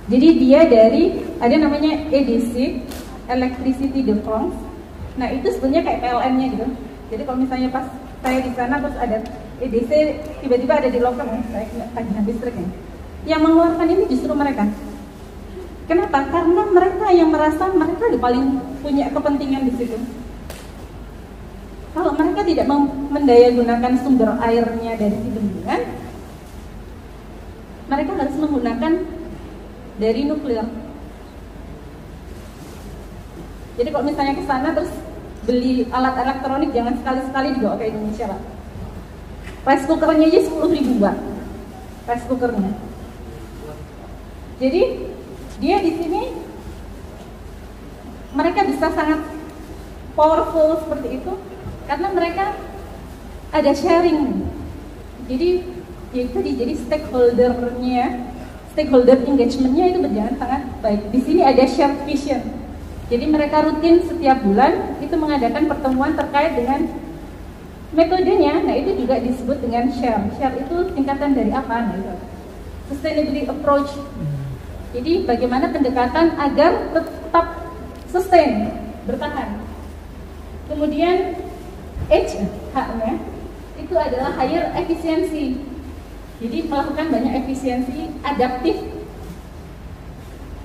Jadi dia dari, ada namanya EDC, Electricity de France. Nah itu sebenarnya kayak PLN-nya gitu. Jadi kalau misalnya pas saya di sana terus ada EDC, tiba-tiba ada di lokal, saya kena tagihan listriknya. Yang mengeluarkan ini justru mereka. Kenapa? Karena mereka yang merasa mereka paling punya kepentingan di situ. Kalau mereka tidak mendayagunakan sumber airnya dari si bendungan, mereka harus menggunakan dari nuklir. Jadi kalau misalnya ke sana terus beli alat elektronik, jangan sekali-sekali dibawa ke Indonesia, Pak. Rice cookernya aja 10.000 watt. Rice cookernya. Jadi dia di sini mereka bisa sangat powerful seperti itu karena mereka ada sharing. Jadi ya itu jadi stakeholder engagementnya itu berjalan sangat baik. Di sini ada shared vision. Jadi mereka rutin setiap bulan itu mengadakan pertemuan terkait dengan metodenya. Nah itu juga disebut dengan share. Share itu tingkatan dari apa? Nah, itu sustainability approach. Jadi bagaimana pendekatan agar tetap sustain, bertahan. Kemudian H-nya itu adalah higher efficiency. Jadi melakukan banyak efisiensi adaptif.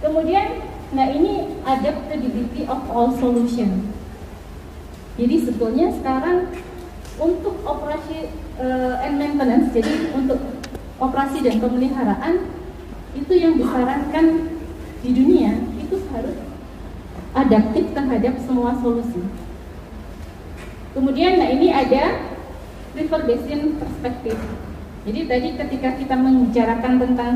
Kemudian, nah ini adaptability of all solution. Jadi sebetulnya sekarang untuk operasi and maintenance, jadi untuk operasi dan pemeliharaan itu yang disarankan di dunia itu harus adaptif terhadap semua solusi. Kemudian, nah ini ada river basin perspektif. Jadi tadi ketika kita membicarakan tentang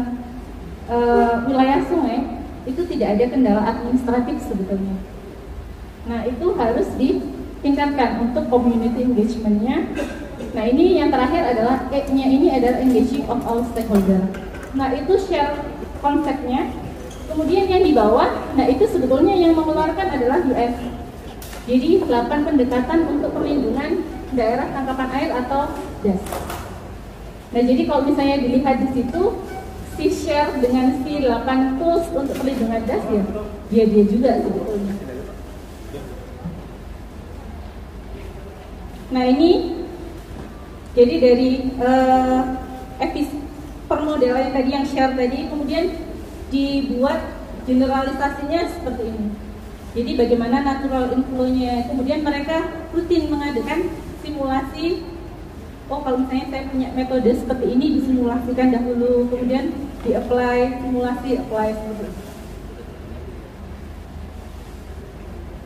wilayah sungai, itu tidak ada kendala administratif sebetulnya. Nah itu harus ditingkatkan untuk community engagement-nya. Nah ini yang terakhir adalah E-nya ini adalah engaging of all stakeholder. Nah itu share konsepnya. Kemudian yang di bawah, nah itu sebetulnya yang mengeluarkan adalah US. Jadi 8 pendekatan untuk perlindungan daerah tangkapan air atau DAS. Nah, jadi kalau misalnya dilihat di situ, si share dengan si 8 tools untuk perlindungan DAS ya dia juga sebetulnya. Nah, ini jadi dari permodelan tadi yang share tadi, kemudian dibuat generalisasinya seperti ini. Jadi bagaimana natural inflow-nya, kemudian mereka rutin mengadakan simulasi. Oh, kalau misalnya saya punya metode seperti ini, disimulasikan dahulu, kemudian di-apply, simulasi, apply seperti itu.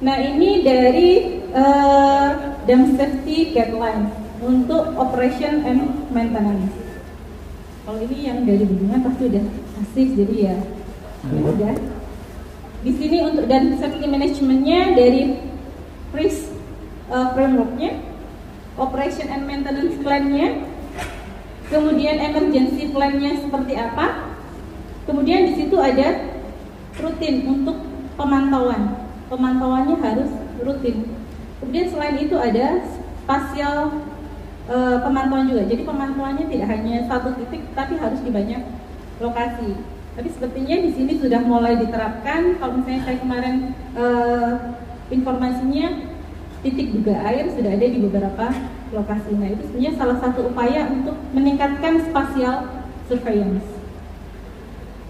Nah, ini dari dam safety guidelines untuk operation and maintenance. Kalau ini yang dari bendungan pasti udah asik, jadi ya udah. Di sini untuk dam safety managementnya dari risk frameworknya, operation and maintenance plan-nya, kemudian emergency plan-nya seperti apa, kemudian di situ ada rutin untuk pemantauan. Pemantauannya harus rutin. Kemudian selain itu ada spasial pemantauan juga. Jadi pemantauannya tidak hanya satu titik, tapi harus di banyak lokasi. Tapi sepertinya di sini sudah mulai diterapkan. Kalau misalnya saya kemarin informasinya titik duga air sudah ada di beberapa lokasi. Nah, itu sebenarnya salah satu upaya untuk meningkatkan spatial surveillance.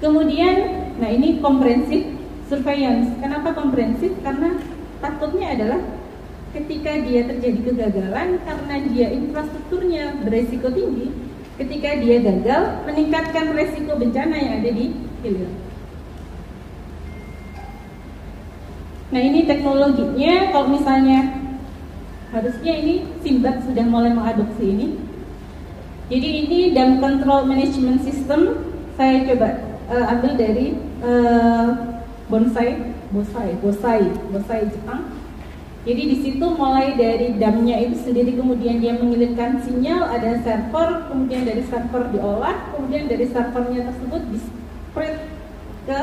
Kemudian, nah ini comprehensive surveillance. Kenapa komprehensif? Karena takutnya adalah ketika dia terjadi kegagalan karena dia infrastrukturnya beresiko tinggi, ketika dia gagal meningkatkan resiko bencana yang ada di hilir. Nah, ini teknologinya. Kalau misalnya harusnya ini Simbad sudah mulai mengadopsi ini. Jadi ini dam control management system saya coba ambil dari bonsai Jepang. Jadi di situ mulai dari damnya itu sendiri, kemudian dia mengirimkan sinyal, ada server, kemudian dari server diolah, kemudian dari servernya tersebut di-spread ke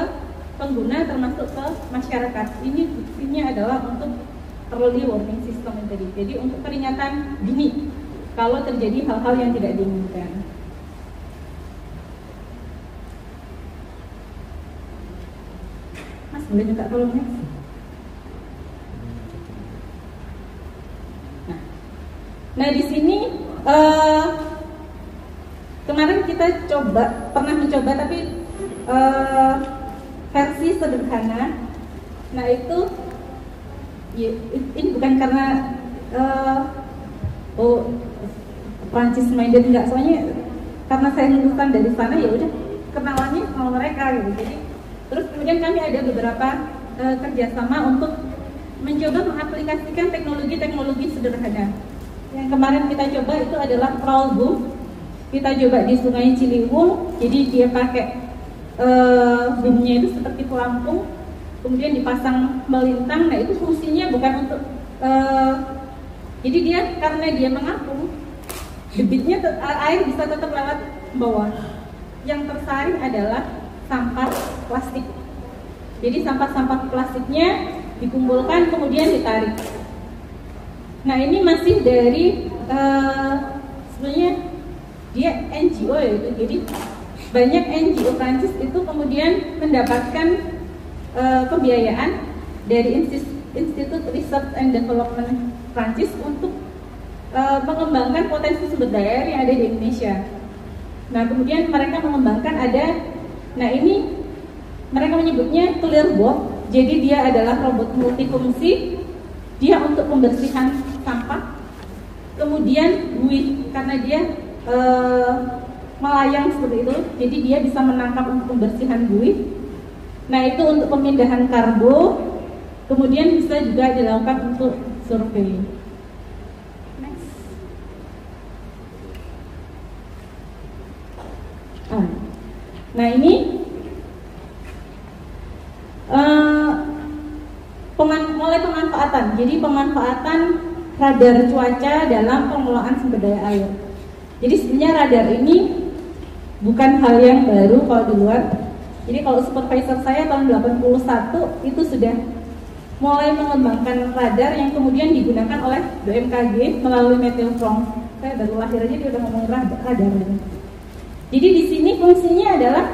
pengguna termasuk ke masyarakat. Ini fungsinya adalah untuk early warning system yang tadi. Jadi untuk peringatan dini kalau terjadi hal-hal yang tidak diinginkan. Mas, boleh minta tolong next? Nah, di sini kemarin kita pernah mencoba tapi versi sederhana. Nah, itu ya, ini bukan karena Prancis minded, enggak, soalnya karena saya lulusan dari sana ya udah kenalannya sama mereka gitu. Jadi terus kemudian kami ada beberapa kerjasama untuk mencoba mengaplikasikan teknologi-teknologi sederhana. Yang kemarin kita coba itu adalah crawl boom. Kita coba di Sungai Ciliwung. Jadi dia pakai boomnya itu seperti pelampung, kemudian dipasang melintang. Nah, itu fungsinya bukan untuk jadi dia karena dia mengapung, debitnya air bisa tetap lewat bawah. Yang tersaring adalah sampah plastik. Jadi sampah-sampah plastiknya dikumpulkan kemudian ditarik. Nah, ini masih dari sebenarnya dia NGO ya itu. Jadi banyak NGO Prancis itu kemudian mendapatkan pembiayaan dari Institute Research and Development Prancis untuk mengembangkan potensi sumber daya air yang ada di Indonesia. Nah, kemudian mereka mengembangkan nah ini mereka menyebutnya Clearbot. Jadi dia adalah robot multifungsi. Dia untuk pembersihan sampah. Kemudian buih, karena dia melayang seperti itu, jadi dia bisa menangkap untuk pembersihan buih. Nah, itu untuk pemindahan karbo. Kemudian bisa juga dilakukan untuk survei. Next. Nah, ini mulai pemanfaatan. Jadi pemanfaatan radar cuaca dalam pengelolaan sumber daya air. Jadi sebenarnya radar ini bukan hal yang baru kalau di luar. Jadi kalau supervisor saya tahun 81 itu sudah mulai mengembangkan radar yang kemudian digunakan oleh BMKG melalui Meteotrong. Saya baru lahir aja dia udah ngomong radar. Jadi di sini fungsinya adalah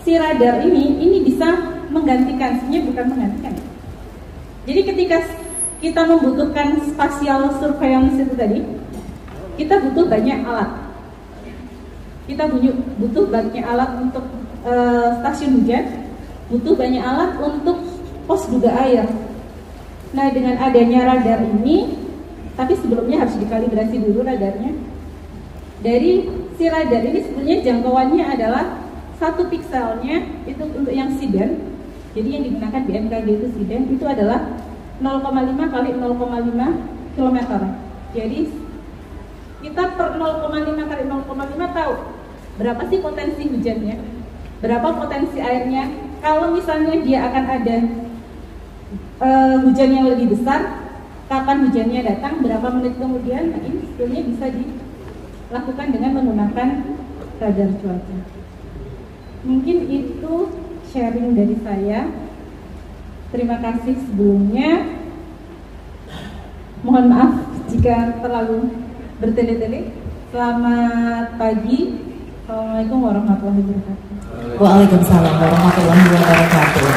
si radar ini bisa menggantikan, sebenarnya bukan menggantikan. Jadi ketika kita membutuhkan spatial surveillance itu tadi, kita butuh banyak alat. Kita butuh banyak alat untuk stasiun hujan, butuh banyak alat untuk pos duga air. Nah, dengan adanya radar ini, tapi sebelumnya harus dikalibrasi dulu radarnya. Dari si radar ini sebenarnya jangkauannya adalah 1 pikselnya itu untuk yang sidan. Jadi yang digunakan BMKG itu sidan itu adalah 0,5 kali 0,5 km. Jadi kita per 0,5 kali 0,5 tahu berapa sih potensi hujannya, berapa potensi airnya. Kalau misalnya dia akan ada hujan yang lebih besar, kapan hujannya datang, berapa menit kemudian, nah ini sebetulnya bisa dilakukan dengan menggunakan radar cuaca. Mungkin itu sharing dari saya. Terima kasih sebelumnya. Mohon maaf jika terlalu bertele-tele. Selamat pagi. Assalamualaikum warahmatullahi wabarakatuh. Waalaikumsalam warahmatullahi wabarakatuh.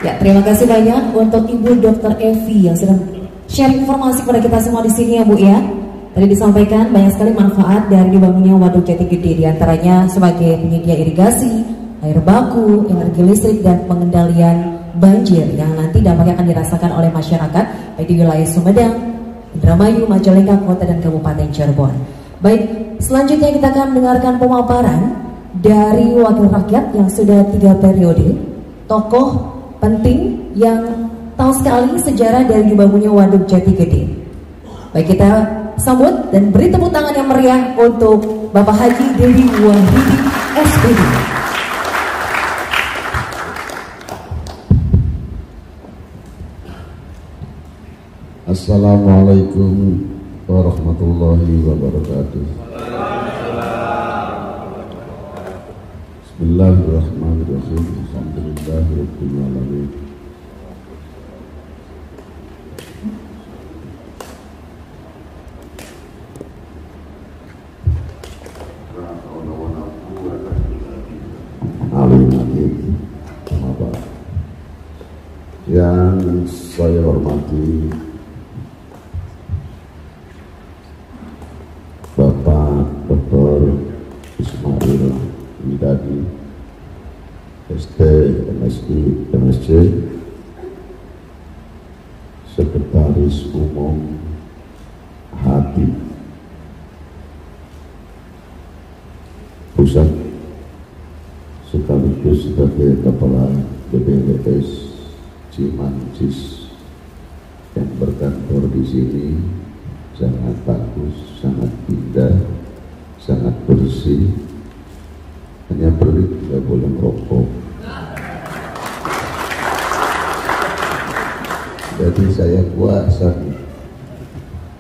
Ya, terima kasih banyak untuk Ibu Dr. Evi yang sudah sharing informasi kepada kita semua di sini ya Bu ya. Tadi disampaikan banyak sekali manfaat dari dibangunnya Waduk Jati Gede, diantaranya sebagai penyedia irigasi, air baku, energi listrik, dan pengendalian banjir yang nanti dampaknya akan dirasakan oleh masyarakat baik di wilayah Sumedang, Indramayu, Majalengka, Kota, dan Kabupaten Cirebon. Baik, selanjutnya kita akan mendengarkan pemaparan dari wakil rakyat yang sudah 3 periode, tokoh penting yang tahu sekali sejarah dari dibangunnya Waduk Jati Gede. Baik, kita sambut dan beri tepuk tangan yang meriah untuk Bapak Haji Dedi Wahyudi SPD. Assalamualaikum warahmatullahi wabarakatuh. Bismillahirrahmanirrahim. Alhamdulillahirabbil alamin. Yang saya hormati Bapak Dr. Ismail Widadi, ST, MSc, MSc, Sekretaris Umum HATI Pusat, sekaligus sebagai Kepala BPWS Cimancis yang berkantor di sini. Sangat bagus, sangat indah, sangat bersih. Hanya pelik, tidak boleh merokok. Jadi saya puasa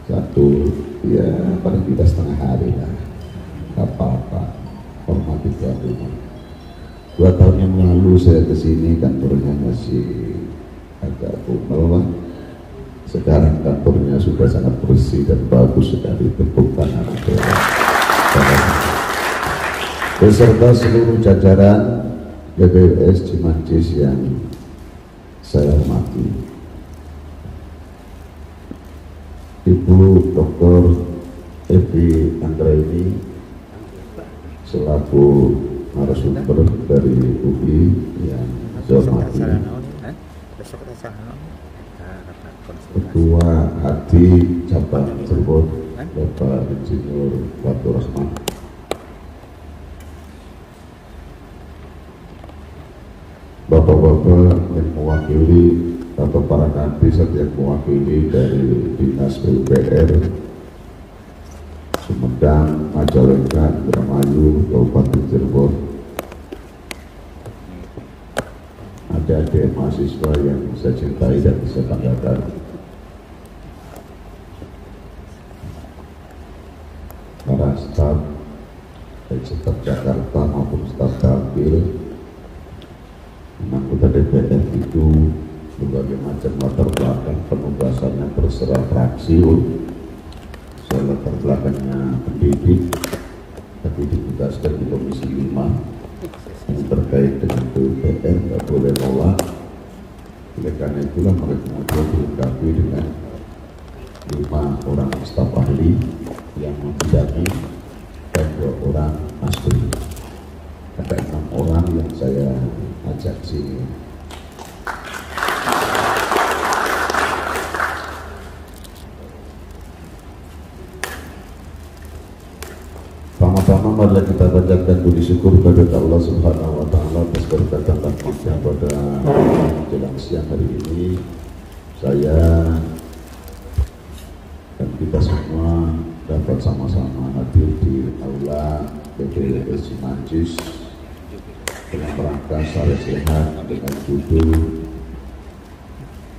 satu, ya paling tidak setengah hari lah. Apa-apa, hormati tuan rumah. 2 tahun yang lalu saya kesini, kantornya masih agak kumel. Sekarang kantornya sudah sangat bersih dan bagus sekali. Tepuk tangan untuk beserta seluruh jajaran BPWS Cimancis yang saya hormati. Ibu Dr. Evi Anggraini selaku narasumber dari UI yang saya hormati, Ketua HATI Cabang Cirebon Bapak Insinyur Fatur Rahman, Bapak-bapak yang mewakili atau para kandidat yang mewakili dari Dinas PUPR Sumedang, Majalengka, Indramayu, Kabupaten Cirebon, adik-adik mahasiswa yang saya cintai dan saya banggakan, para staf baik staf Jakarta maupun staf Tampil, anggota DPR, macam latar belakang penugasannya terserah fraksi. Saya latar belakangnya pendidik, tapi ditugaskan di Komisi 5 yang terkait dengan PUPR, nggak boleh nolak. Oleh karena itulah mereka kemudian dilengkapi dengan 5 orang staf ahli yang membidangi dan 2 orang ahli. Ada 6 orang yang saya ajak sini. Pertama-tama marilah kita panjatkan puji syukur kepada Allah Subhanahu wa taala atas berkat dan rahmatnya pada menjelang siang hari ini. Saya dan kita semua dapat sama-sama hadir di aula PPLS Cimancis dalam rangka Sare Sehat dengan judul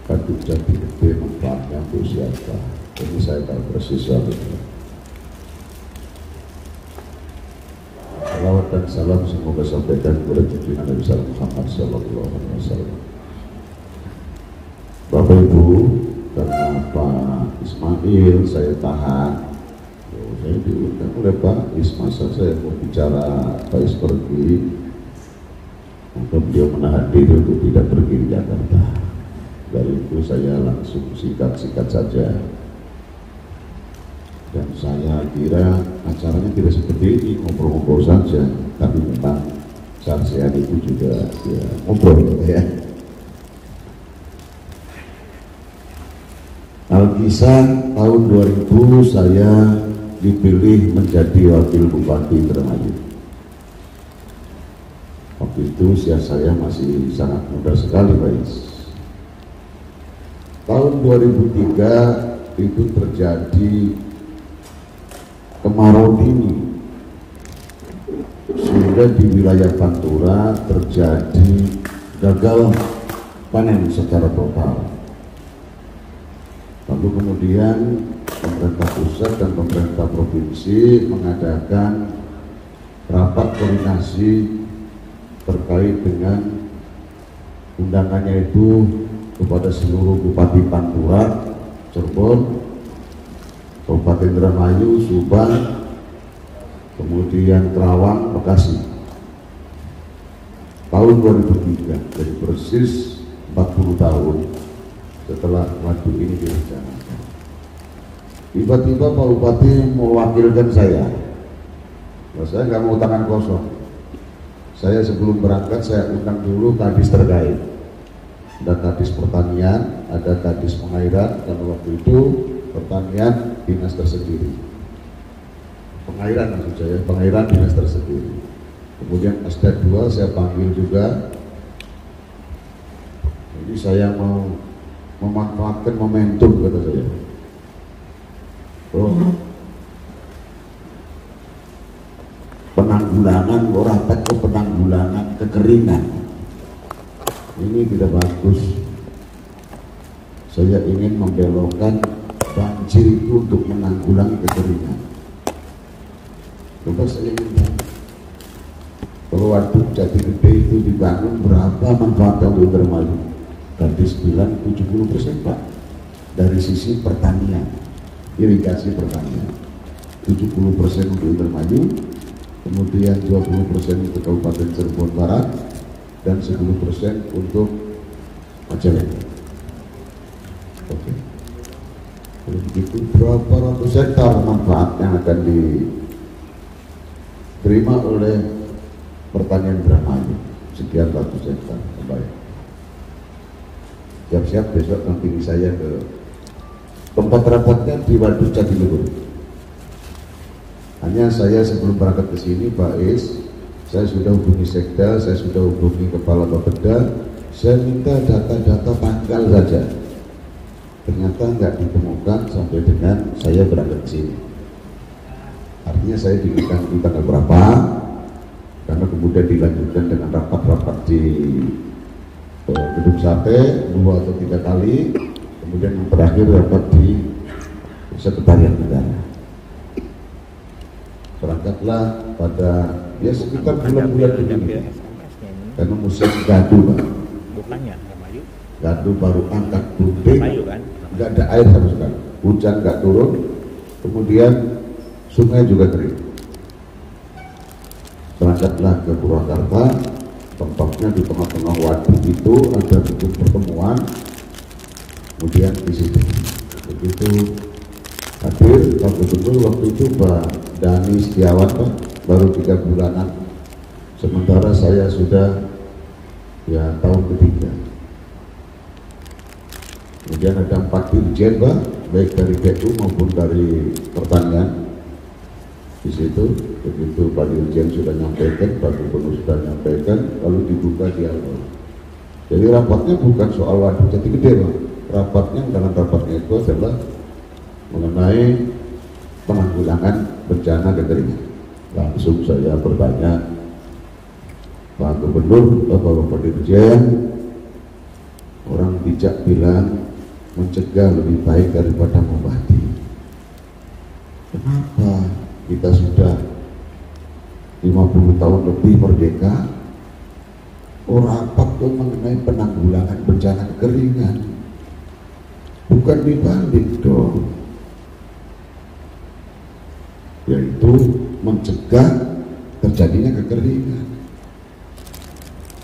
Waduk Jati Gede Manfaatnya untuk Siapa. Ini saya tahu persis soal ini. Salawat dan salam semoga sampaikan kepada junjungan Nabi Muhammad Sallallahu Alaihi Wasallam. Bapak Ibu, karena Pak Ismail saya tahan, saya diundang oleh Pak Ismail, saya mau bicara Pak Is pergi, maka beliau menahan diri untuk tidak pergi di Jakarta. Dari itu saya langsung sikat-sikat saja. Dan saya kira acaranya tidak seperti ini, ngobrol-ngobrol saja, tapi memang saat sehat itu juga ya, ngobrol ya. Alkisah tahun 2000 saya dipilih menjadi wakil bupati Indramayu. Waktu itu usia saya masih sangat muda sekali, Pak Is. Tahun 2003 itu terjadi kemarau dingin, sehingga di wilayah Pantura terjadi gagal panen secara total. Lalu kemudian pemerintah pusat dan pemerintah provinsi mengadakan rapat koordinasi terkait dengan undangannya itu kepada seluruh Bupati Pantura, Cirebon, Kabupaten Indramayu, Subang, kemudian Kerawang, Bekasi. Tahun 2003, jadi persis 40 tahun setelah waduk ini direncanakan. Tiba-tiba Pak Bupati mewakilkan saya. Nah, saya nggak mau tangan kosong. Saya sebelum berangkat saya undang dulu kadis terkait. Ada kadis pertanian, ada kadis pengairan, dan waktu itu pertanian dinas tersendiri, pengairan maksud saya, pengairan dinas tersendiri. Kemudian Asda 2 saya panggil juga. Jadi saya mau memanfaatkan momentum, kata saya. Penanggulangan orang takut penanggulangan kekeringan ini tidak bagus. Saya ingin membelokkan banjir itu untuk menanggulangi kekeringan. Coba saya ingin kalau waduk Jati Gede itu dibangun, berapa manfaatnya untuk Indramayu? Gadis bilang 70% Pak, dari sisi pertanian, irigasi pertanian, 70% untuk Indramayu, kemudian 20% untuk Kabupaten Cirebon Barat, dan 10% untuk Majalengka. Oke. Kalau begitu berapa ratus hektar manfaat yang akan diterima oleh pertanian Indramayu? Sekian ratus hektar. Baik. Siap-siap besok nanti saya ke tempat rapatnya di Waduk Jatiluhur. Hanya saya sebelum berangkat ke sini, Pak Is, saya sudah hubungi Sekda, saya sudah hubungi Kepala Bapeda, saya minta data-data tanggal saja. Ternyata nggak ditemukan sampai dengan saya berangkat ke sini. Artinya saya diberikan di tanggal berapa, karena kemudian dilanjutkan dengan rapat-rapat di Gedung Sate 2 atau 3 kali, kemudian yang terakhir rapat di Sekretariat Negara. Berangkatlah pada ya sekitar bulan-bulan begini, karena musim gaduh Pak. Gardu baru angkat gunting, nggak ada air sama sekali, hujan nggak turun, kemudian sungai juga kering. Berangkatlah ke Purwakarta, tempatnya di tengah-tengah waduk itu ada titik pertemuan, kemudian di situ begitu hadir Pak Gubernur waktu itu Pak Dani Setiawan, Pak, baru 3 bulanan, sementara saya sudah ya tahun ketiga. Kemudian ada 4 dirjen, Pak, baik dari PU maupun dari pertanian. Di situ begitu Pak Dirjen sudah nyampaikan, Pak Gubernur sudah nyampaikan, lalu dibuka dialog. Jadi rapatnya bukan soal waduk Jati Gede, Pak. Rapatnya dalam rapatnya itu adalah mengenai penanggulangan bencana kekeringan. Langsung saya bertanya, Pak Gubernur, Bapak Dirjen, orang bijak bilang mencegah lebih baik daripada mengobati. Kenapa kita sudah 50 tahun lebih merdeka, orang rapat mengenai penanggulangan bencana kekeringan? Bukan dibalik dong, yaitu mencegah terjadinya kekeringan.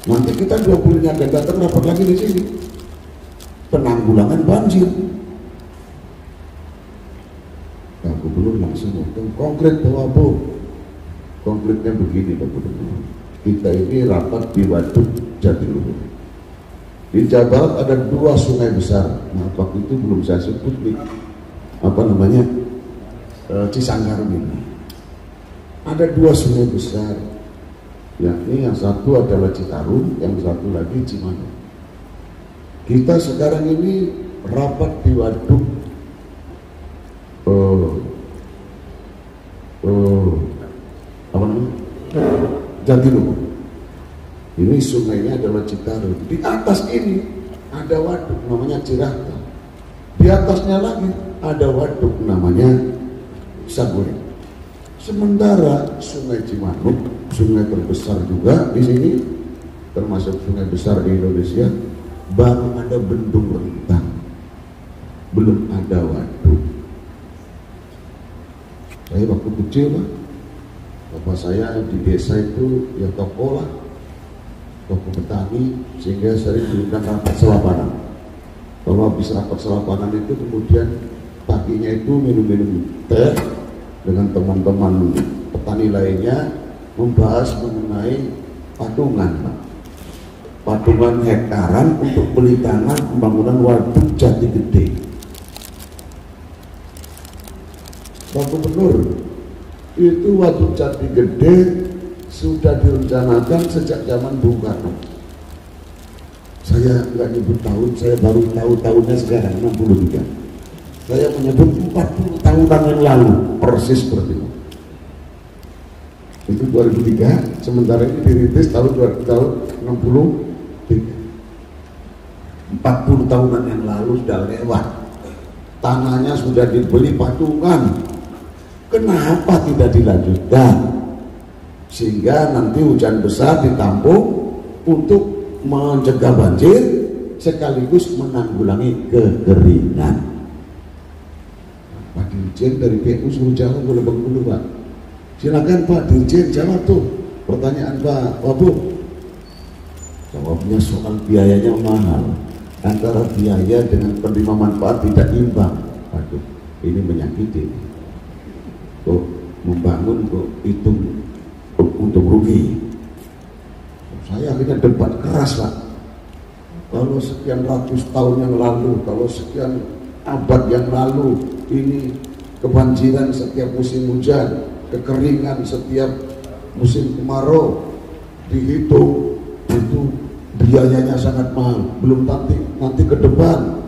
Nanti kita 20-nya akan datang rapat lagi di sini, penanggulangan banjir. Pak Gubernur langsung ngomong konkret bahwa konkretnya begini, Pak Gubernur, kita ini rapat di Waduk Jatiluhur. Di Jawa Barat ada 2 sungai besar. Nah, waktu itu belum saya sebut nih, Cisanggarung ini. Ada 2 sungai besar, yakni yang satu adalah Citarum, yang satu lagi Cimanuk. Kita sekarang ini rapat di Waduk Jatiluhur. Ini sungainya adalah Citarum. Di atas ini ada waduk namanya Cirata. Di atasnya lagi ada waduk namanya Saguling. Sementara Sungai Cimanuk, sungai terbesar juga di sini, termasuk sungai besar di Indonesia, baru ada bendung rentang, belum ada waduk. Saya waktu kecil, Pak, bapak saya di desa itu ya tokoh lah, tokoh petani, sehingga sering diundang rapat selapanan. Kalau habis rapat selapanan itu kemudian paginya itu minum-minum teh dengan teman-teman petani lainnya, membahas mengenai patungan, Pak. Patungan hektaran untuk beli tanah pembangunan Waduk Jati Gede. Pak Gubernur, itu Waduk Jati Gede sudah direncanakan sejak zaman Bung Karno. Saya nggak nyebut tahun, saya baru tahu tahunnya sekarang 63. Saya menyebut 40 tahunan yang lalu, persis seperti itu. Itu 2003, sementara ini dirintis tahun 63. 40 tahunan yang lalu sudah lewat. Tanahnya sudah dibeli patungan. Kenapa tidak dilanjutkan? Sehingga nanti hujan besar ditampung untuk mencegah banjir sekaligus menanggulangi kekeringan. Pak Dirjen dari PU suruh jawab, boleh dulu, Pak. Silakan Pak Dirjen jawab tuh pertanyaan Pak Wabu. Jawabnya soal biayanya mahal, antara biaya dengan penerima manfaat tidak imbang. Aduh, ini menyakiti. Kok membangun kok hitung untung rugi. Saya akhirnya debat keras, Pak. Kalau sekian ratus tahun yang lalu, kalau sekian abad yang lalu, ini kebanjiran setiap musim hujan, kekeringan setiap musim kemarau, dihitung itu biayanya sangat mahal. Belum nanti ke depan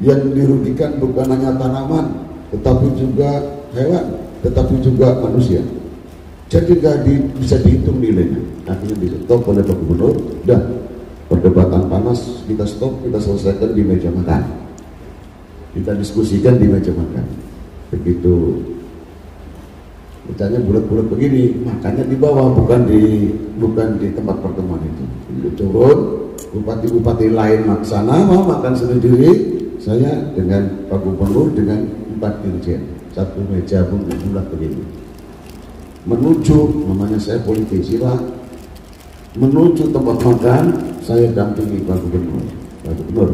yang dirugikan bukan hanya tanaman, tetapi juga hewan, tetapi juga manusia. Jadi nggak bisa dihitung nilainya. Akhirnya di stop oleh Pak Gubernur. Dah, perdebatan panas kita stop, kita selesaikan di meja makan. Kita diskusikan di meja makan. Begitu Bacanya bulat-bulat begini, makannya di bawah, bukan di tempat pertemuan itu. Turun, bupati-bupati lain maksana mau makan sendiri, saya dengan Pak Gubernur dengan 4 dirjen, satu meja pun bulat begini. Menuju, namanya saya politisi Pak, menuju tempat makan, saya dampingi Pak Gubernur. Pak Gubernur,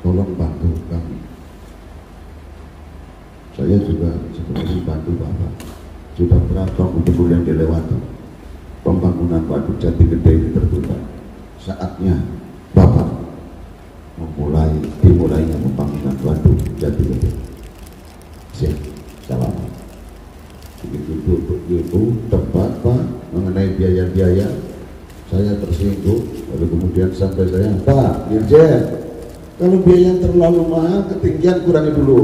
tolong bantu kami. Saya juga sebenarnya bantu Bapak. Sudah berapa gubernur yang dilewati. Pembangunan Waduk Jati Gede ini tertunda. Saatnya Bapak dimulainya pembangunan Waduk Jati Gede. Siap, salam. Begitu tepat Pak mengenai biaya-biaya, saya tersinggung. Lalu kemudian sampai saya, Pak Dirjen, kalau biaya yang terlalu mahal, ketinggian kurangi dulu.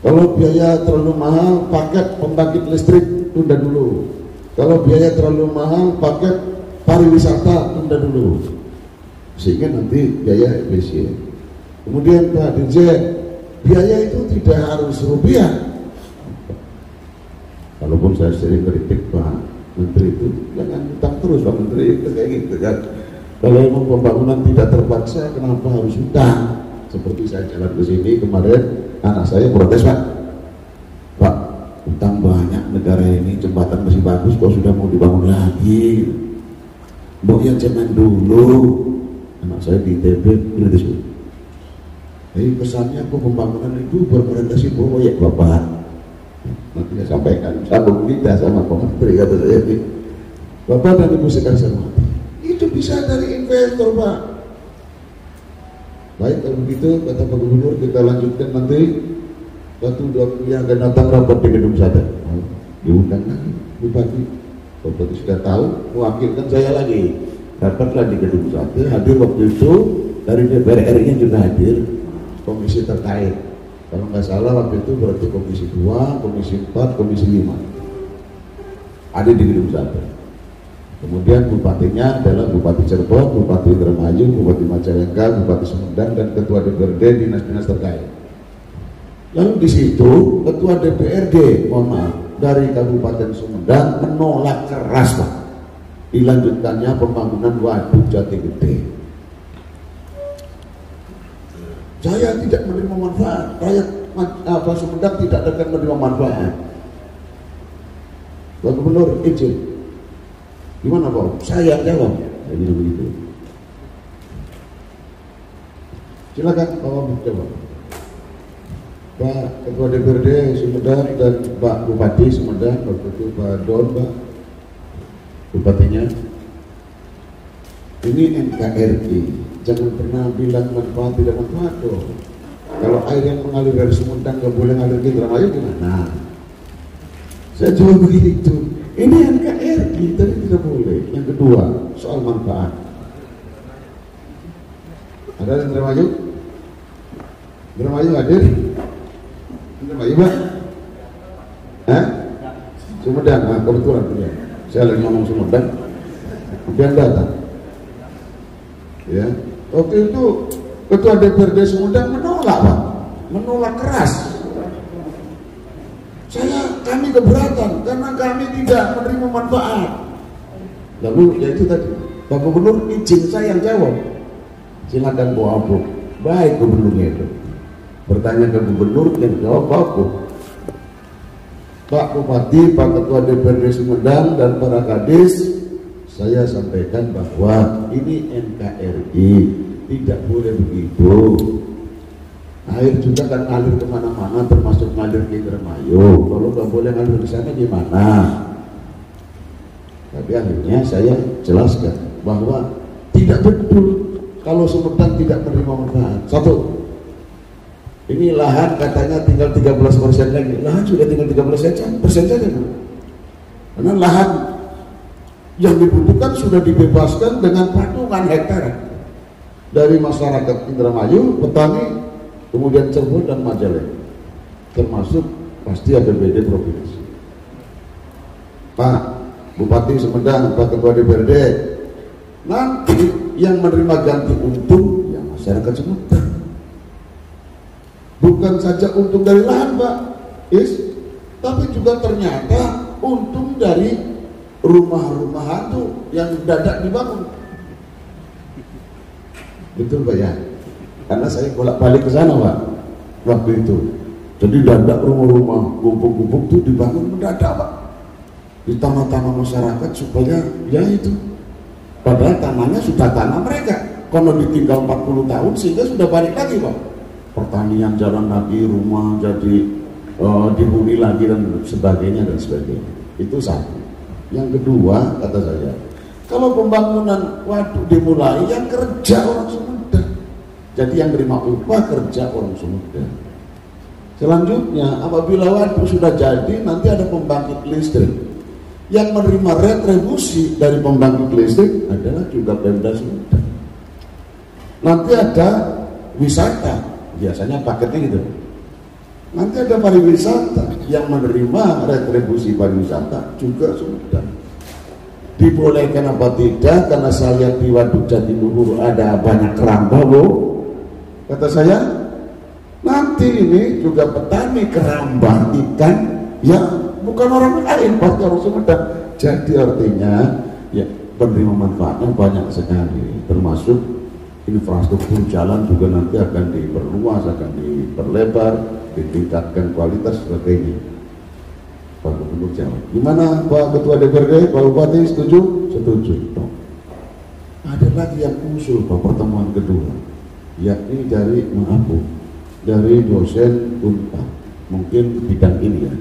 Kalau biaya terlalu mahal, paket pembangkit listrik tunda dulu. Kalau biaya terlalu mahal, paket pariwisata tunda dulu. Sehingga nanti biaya efisien. Kemudian Pak Dirjen, biaya itu tidak harus rupiah. Walaupun saya sering kritik Pak Menteri itu, jangan utang terus Pak Menteri, itu kayak gitu kan. Kalau memang pembangunan tidak terpaksa, kenapa harus utang? Seperti saya jalan ke sini kemarin, anak saya protes Pak, utang banyak negara ini, jembatan masih bagus, kok sudah mau dibangun lagi? Mau yang jangan dulu. Anak saya di ITB kritis. Jadi pesannya kok pembangunan itu berorientasi proyek Bapak. Nanti saya sampaikan, sambung kita sama Pak Menteri, kata saya ini, Bapak dan Ibu sekalian hormati, itu bisa dari investor Pak. Baik, kalau begitu kata Pak Gubernur, kita lanjutkan nanti 1-2 minggu yang akan datang rapat di Gedung Sate. Diundang lagi Bupati. Bupati sudah tahu, mewakilkan saya lagi. Rapatlah di Gedung Sate, hadir waktu itu dari DPR RI juga hadir, komisi terkait. Kalau nggak salah waktu itu berarti komisi 2, komisi 4, komisi 5 ada di Gedung Sate. Kemudian bupatinya adalah Bupati Cirebon, Bupati Indramayu, Bupati Majalengka, Bupati Sumedang, dan Ketua DPRD dinas-dinas terkait. Lalu di situ Ketua DPRD, mohon maaf, dari Kabupaten Sumedang menolak keras Pak dilanjutkannya pembangunan Waduk Jati Gede. Saya tidak menerima manfaat, rakyat Sumedang tidak akan menerima manfaat. Pak Gubernur izin, gimana Pak? Saya jawab, jadi begitu. Silakan Pak Wabib jawab. Pak Ketua DPRD Sumedang dan Pak Bupati Sumedang, waktu itu Pak Don, Pak Bupatinya, ini NKRI, jangan pernah bilang manfaat tidak manfaat dong. Kalau air yang mengalir dari Sumedang nggak boleh ngalir ke Indramayu gimana? Saya jawab begitu. Ini NKRI, tapi tidak boleh. Yang kedua, soal manfaat. Ada Indramayu? Indramayu hadir? Indramayu Pak? Sumedang, nah, kebetulan ya. Saya lagi ngomong Sumedang, kemudian datang. Ya, waktu itu Ketua DPRD Sumedang menolak Pak, menolak keras. Kami keberatan karena kami tidak menerima manfaat. Lalu ya itu tadi, Pak Gubernur izin saya yang jawab. Silakan Pak Abu. Baik gubernurnya itu. Bertanya ke gubernur yang jawab Pak Abu. Pak Bupati, Pak Ketua DPRD Sumedang dan para kadis, saya sampaikan bahwa ini NKRI, tidak boleh begitu. Air juga kan ngalir kemana-mana, termasuk ngalir ke Indramayu. Kalau nggak boleh ngalir ke sana gimana? Tapi akhirnya saya jelaskan bahwa tidak betul kalau Sumedang tidak menerima manfaat. Satu, ini lahan katanya tinggal 13% lagi. Lahan sudah tinggal 13% saja. Karena lahan yang dibutuhkan sudah dibebaskan dengan patungan hektar dari masyarakat Indramayu, petani, kemudian Cirebon dan Majalengka, termasuk pasti APBD provinsi. Pak Bupati Sumedang, Pak Ketua DPRD, nanti yang menerima ganti untung ya masyarakat Sumedang, bukan saja untung dari lahan Pak, tapi juga ternyata untung dari rumah-rumahan tuh yang dadak dibangun. Betul Pak ya? Karena saya bolak-balik ke sana Pak waktu itu. Jadi dadak rumah-rumah gubuk-gubuk tuh dibangun mendadak Pak di tanah-tanah masyarakat supaya ya itu. Padahal tanahnya sudah tanah mereka. Kalau ditinggal 40 tahun sehingga sudah balik lagi Pak. Pertanian jalan lagi, rumah jadi dihuni lagi dan sebagainya dan sebagainya. Itu satu. Yang kedua kata saya, kalau pembangunan waduk dimulai yang kerja orang Sumedang. Jadi yang terima upah kerja orang Sumedang. Selanjutnya apabila waduk sudah jadi nanti ada pembangkit listrik. Yang menerima retribusi dari pembangkit listrik adalah juga Pemda Sumedang. Nanti ada wisata, biasanya paketnya gitu. Nanti ada pariwisata yang menerima retribusi pariwisata juga Sumedang. Dibolehkan apa tidak? Karena saya lihat di Waduk Jatiluhur ada banyak keramba Bu. Kata saya, nanti ini juga petani keramba ikan yang bukan orang lain, pasti orang Sumedang. Jadi artinya ya penerima manfaatnya banyak sekali, termasuk infrastruktur jalan juga nanti akan diperluas, akan diperlebar, ditingkatkan kualitas sebagainya. Pak Gubernur jawab. Gimana Pak Ketua DPRD, Pak Bupati setuju? Setuju. Ada lagi yang usul Pak pertemuan kedua, yakni dari dari dosen Unpad, mungkin bidang ini ya,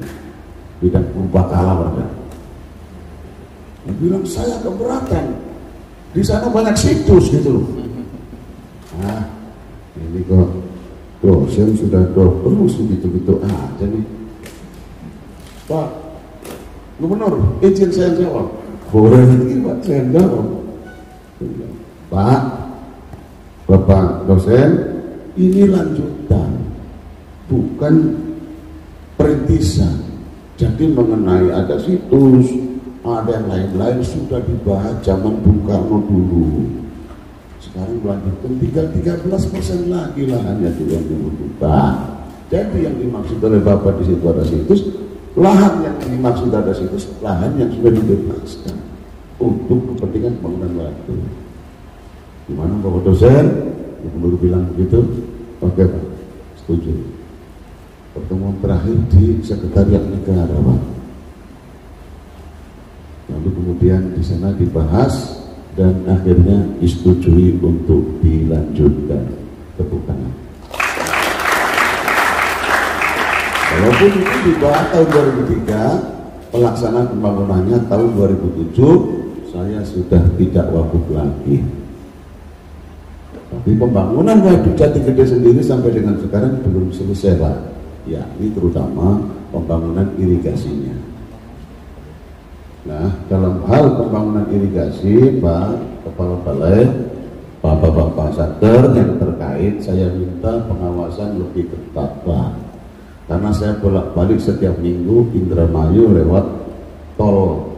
bidang purbakala berada. Dia bilang saya keberatan, di sana banyak situs gitu loh. Nah, ini kok dosen sudah terus gitu-gitu aja nih. Pak Gubernur, izin saya jawab. Boleh ini Pak, saya jawab. Pak, Bapak dosen, ini lanjutan, bukan perintisan. Jadi mengenai ada situs, ada yang lain-lain sudah dibahas zaman Bung Karno dulu. Sekarang melanjutkan tinggal 13% lagi lahannya itu yang dibutuhkan. Jadi yang dimaksud oleh Bapak di situ ada situs, lahan yang dimaksud ada situs, lahan yang sudah dibebaskan untuk kepentingan pembangunan waduk. Gimana Bapak dosen? Gubernur bilang begitu, oke Pak, setuju. Pertemuan terakhir di Sekretariat Negara Pak. Lalu kemudian di sana dibahas dan akhirnya disetujui untuk dilanjutkan. Tepuk tangan. Walaupun itu dibahas tahun 2003, pelaksanaan pembangunannya tahun 2007, saya sudah tidak wakuf lagi. Tapi pembangunan Waduk Jati Gede sendiri sampai dengan sekarang belum selesai Pak. Ya, ini terutama pembangunan irigasinya. Nah, dalam hal pembangunan irigasi, Pak Kepala Balai, Bapak-Bapak Satker yang terkait, saya minta pengawasan lebih ketat, Pak. Karena saya bolak-balik setiap minggu Indramayu lewat tol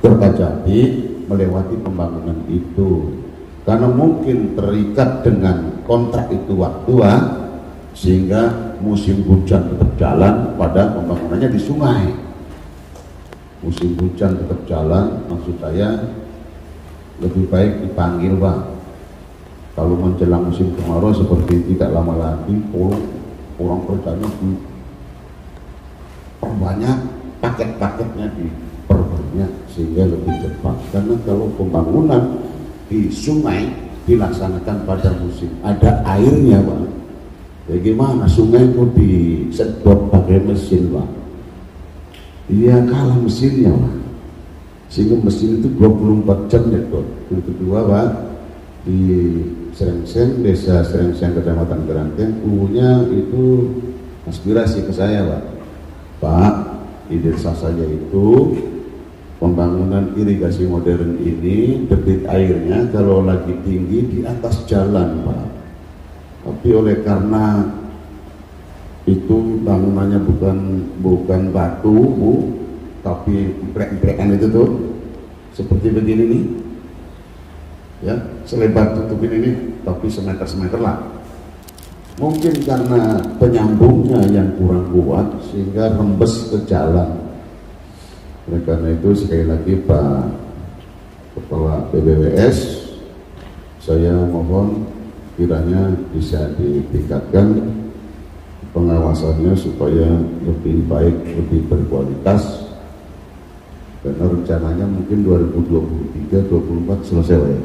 Kertajati melewati pembangunan itu. Karena mungkin terikat dengan kontrak itu waktu, sehingga musim hujan tetap jalan pada pembangunannya di sungai. Musim hujan tetap jalan, maksud saya lebih baik dipanggil Pak. Kalau menjelang musim kemarau seperti tidak lama lagi, orang kerjanya diperbanyak, paket-paketnya diperbanyak sehingga lebih cepat. Karena kalau pembangunan di sungai dilaksanakan pada musim ada airnya Pak, bagaimana sungai itu disedot pakai mesin Pak? Iya kalah mesinnya Pak, sehingga mesin itu 24 jam nyedot. Yang kedua Pak, di Serengseng, desa Serengseng, kecamatan Kerangkeng, nya itu aspirasi ke saya Pak. Pak, di desa saya itu pembangunan irigasi modern ini debit airnya kalau lagi tinggi di atas jalan Pak. Tapi oleh karena itu bangunannya bukan batu Bu, tapi emprek-emprekan itu tuh seperti begini nih ya, selebar tutupin ini tapi semeter lah. Mungkin karena penyambungnya yang kurang kuat sehingga rembes ke jalan. Oleh karena itu sekali lagi Pak Kepala BBWS, saya mohon kiranya bisa ditingkatkan pengawasannya supaya lebih baik, lebih berkualitas, karena rencananya mungkin 2023-2024 selesai ya.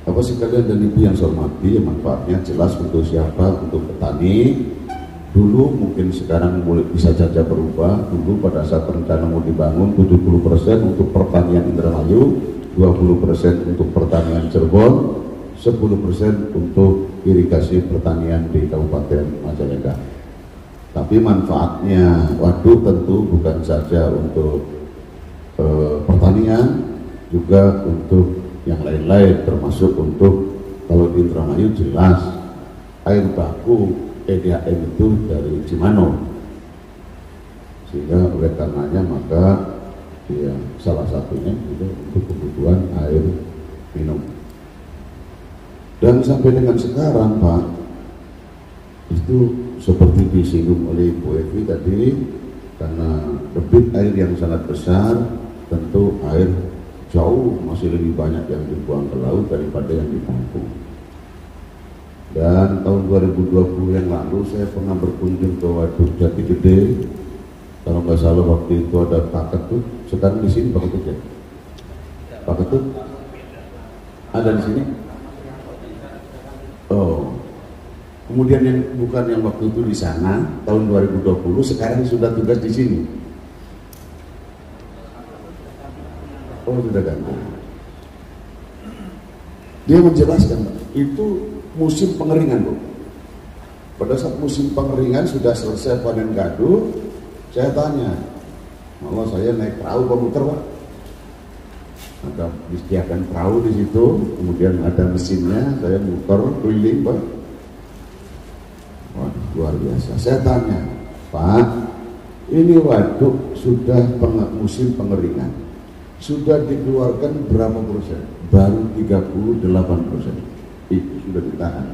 Apa sekalian dan ibu yang saya hormati, manfaatnya jelas untuk siapa? Untuk petani. Dulu mungkin sekarang mulai bisa saja berubah. Dulu pada saat rencana mau dibangun 70% untuk pertanian Indramayu, 20% untuk pertanian Cirebon, 10% untuk irigasi pertanian di Kabupaten Majalengka. Tapi manfaatnya waduk tentu bukan saja untuk pertanian, juga untuk yang lain-lain, termasuk untuk kalau di Indramayu jelas air baku EDAM itu dari Cimano, sehingga oleh karenanya maka ya, salah satunya itu untuk kebutuhan air minum. Dan sampai dengan sekarang Pak, itu seperti disinggung oleh Bu Evi tadi, karena debit air yang sangat besar, tentu air jauh masih lebih banyak yang dibuang ke laut daripada yang ditampung. Dan tahun 2020 yang lalu saya pernah berkunjung ke Waduk Jati Gede. Kalau nggak salah waktu itu ada Pak Ketut. Sekarang di sini Pak Ketut ya? Pak Ketut ada di sini? Oh, kemudian yang bukan yang waktu itu di sana tahun 2020, sekarang sudah tugas di sini. Oh, sudah ganti. Dia menjelaskan itu musim pengeringan, Bu. Pada saat musim pengeringan sudah selesai panen gadu, saya tanya, malah saya naik perahu pemuter, Pak. Ada disediakan perahu di situ, kemudian ada mesinnya, saya muter keliling, Pak. Wah, luar biasa. Saya tanya, Pak, ini waduk sudah musim pengeringan, sudah dikeluarkan berapa persen? Baru 38%. Itu sudah ditahan,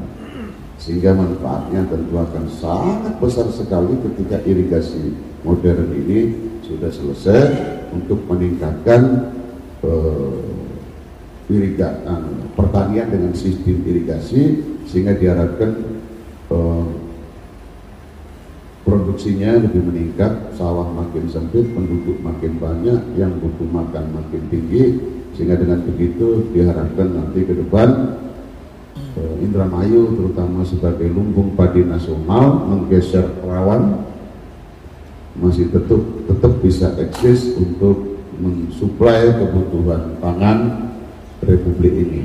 sehingga manfaatnya tentu akan sangat besar sekali ketika irigasi modern ini sudah selesai untuk meningkatkan pertanian dengan sistem irigasi, sehingga diharapkan produksinya lebih meningkat, sawah makin sempit, penduduk makin banyak, yang butuh makan makin tinggi, sehingga dengan begitu diharapkan nanti ke depan Indramayu terutama sebagai lumbung padi nasional menggeser Perawan masih tetap bisa eksis untuk mensuplai kebutuhan pangan Republik ini.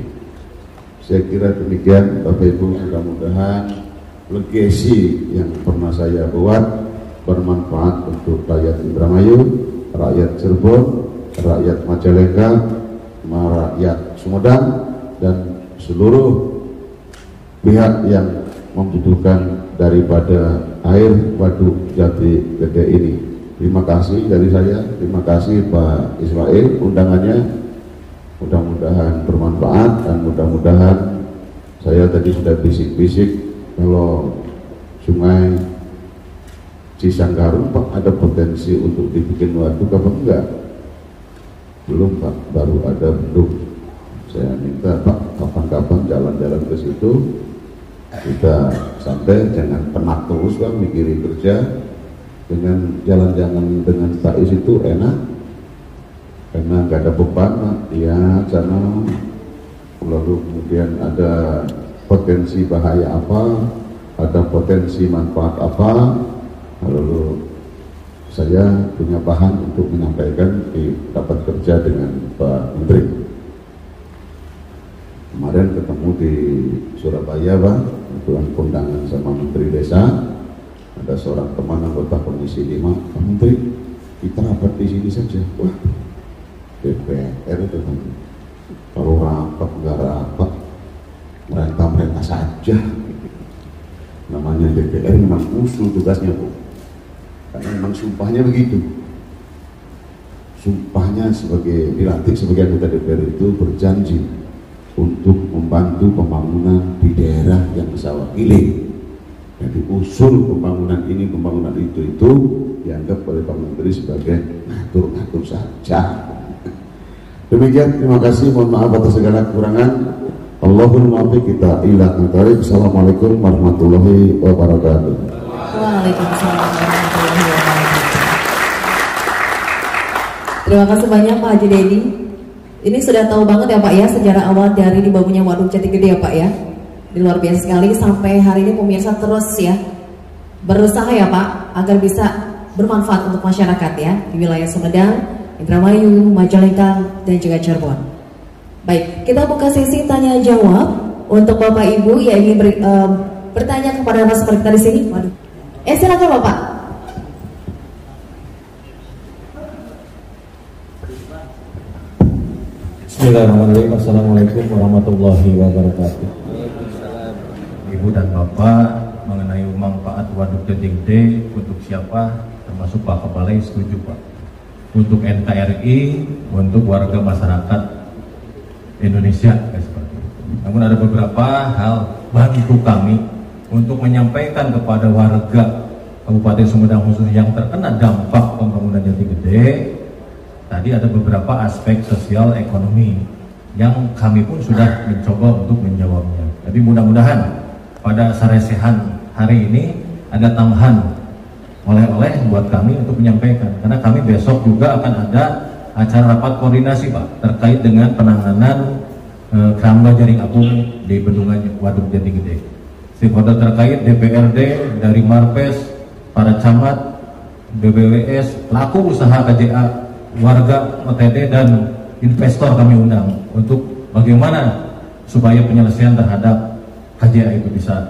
Saya kira demikian Bapak Ibu, mudah-mudahan legasi yang pernah saya buat bermanfaat untuk rakyat Indramayu, rakyat Cirebon, rakyat Majalengka, rakyat Sumedang, dan seluruh pihak yang membutuhkan daripada air waduk Jati Gede ini. Terima kasih dari saya, terima kasih Pak Ismail undangannya, mudah-mudahan bermanfaat, dan mudah-mudahan saya tadi sudah bisik-bisik kalau Sungai Cisanggarung Pak ada potensi untuk dibikin waduk apa enggak? Belum Pak, baru ada bendung. Saya minta Pak kapan-kapan jalan-jalan ke situ, kita santai, jangan penat terus Pak mikirin kerja. Dengan jalan-jalan dengan Faiz itu enak, karena nggak ada beban Pak. Iya sana, lalu kemudian ada potensi bahaya apa, ada potensi manfaat apa, lalu saya punya bahan untuk menyampaikan di dapat kerja dengan Pak Menteri. Kemarin ketemu di Surabaya Pak, kebetulan kondangan sama Menteri Desa, ada seorang teman anggota Komisi 5, Pak Menteri, kita rapat di sini saja. Wah, DPR itu kan, kalau rapat nggak rapat, merentah saja. Namanya DPR memang usul tugasnya Bu, karena memang sumpahnya begitu. Sumpahnya sebagai dilantik sebagai anggota DPR itu berjanji untuk membantu pembangunan di daerah yang bisa wakili. Jadi usul pembangunan ini, pembangunan itu dianggap oleh Pak Menteri sebagai ngatur-ngatur saja. Demikian, terima kasih, mohon maaf atas segala kekurangan. Allahumma muwaffiq kita ila aqwamit. Assalamualaikum warahmatullahi wabarakatuh. Waalaikumsalam warahmatullahi wabarakatuh. Terima kasih banyak Pak Haji Dedi. Ini sudah tahu banget ya Pak ya sejarah awal dari dibangunnya Waduk Jati Gede ya Pak ya. Ini luar biasa sekali, sampai hari ini pemirsa terus ya berusaha ya Pak agar bisa bermanfaat untuk masyarakat ya di wilayah Sumedang, Indramayu, Majalengka dan juga Cirebon. Baik, kita buka sesi tanya jawab untuk Bapak Ibu yang ingin bertanya kepada narasumber kita di sini. Waduh. Silakan Bapak. Bismillahirrahmanirrahim. Assalamualaikum warahmatullahi wabarakatuh. Ibu dan Bapak, mengenai manfaat Waduk Jati Gede untuk siapa, termasuk Pak Kepala, setuju Pak. Untuk NKRI, untuk warga masyarakat Indonesia seperti itu. Namun ada beberapa hal bantu kami untuk menyampaikan kepada warga Kabupaten Sumedang khususnya yang terkena dampak pembangunan Jati Gede. Tadi ada beberapa aspek sosial ekonomi yang kami pun sudah mencoba untuk menjawabnya. Tapi mudah-mudahan pada saresehan hari ini ada tambahan oleh-oleh buat kami untuk menyampaikan, karena kami besok juga akan ada acara rapat koordinasi Pak terkait dengan penanganan keramba jaring apung di bendungan Waduk Jati Gede. Stakeholder terkait DPRD, dari Marpes, para camat, BBWS, pelaku usaha KJA, warga OTD dan investor kami undang untuk bagaimana supaya penyelesaian terhadap KJA itu bisa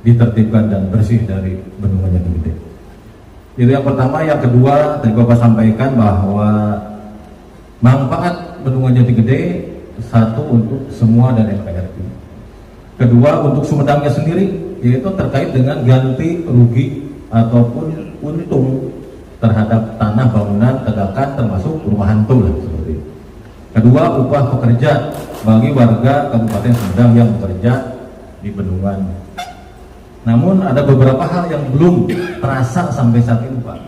ditertibkan dan bersih dari bendungan Jati Gede. Itu yang pertama. Yang kedua, tadi Bapak sampaikan bahwa manfaat bendungan Jati Gede satu untuk semua dan NKRI. Kedua untuk Sumedangnya sendiri, yaitu terkait dengan ganti rugi ataupun untung terhadap tanah bangunan tegakan termasuk rumah hantu lah seperti itu. Kedua, upah pekerja bagi warga Kabupaten Sumedang yang bekerja di bendungan. Namun ada beberapa hal yang belum terasa sampai saat ini Pak,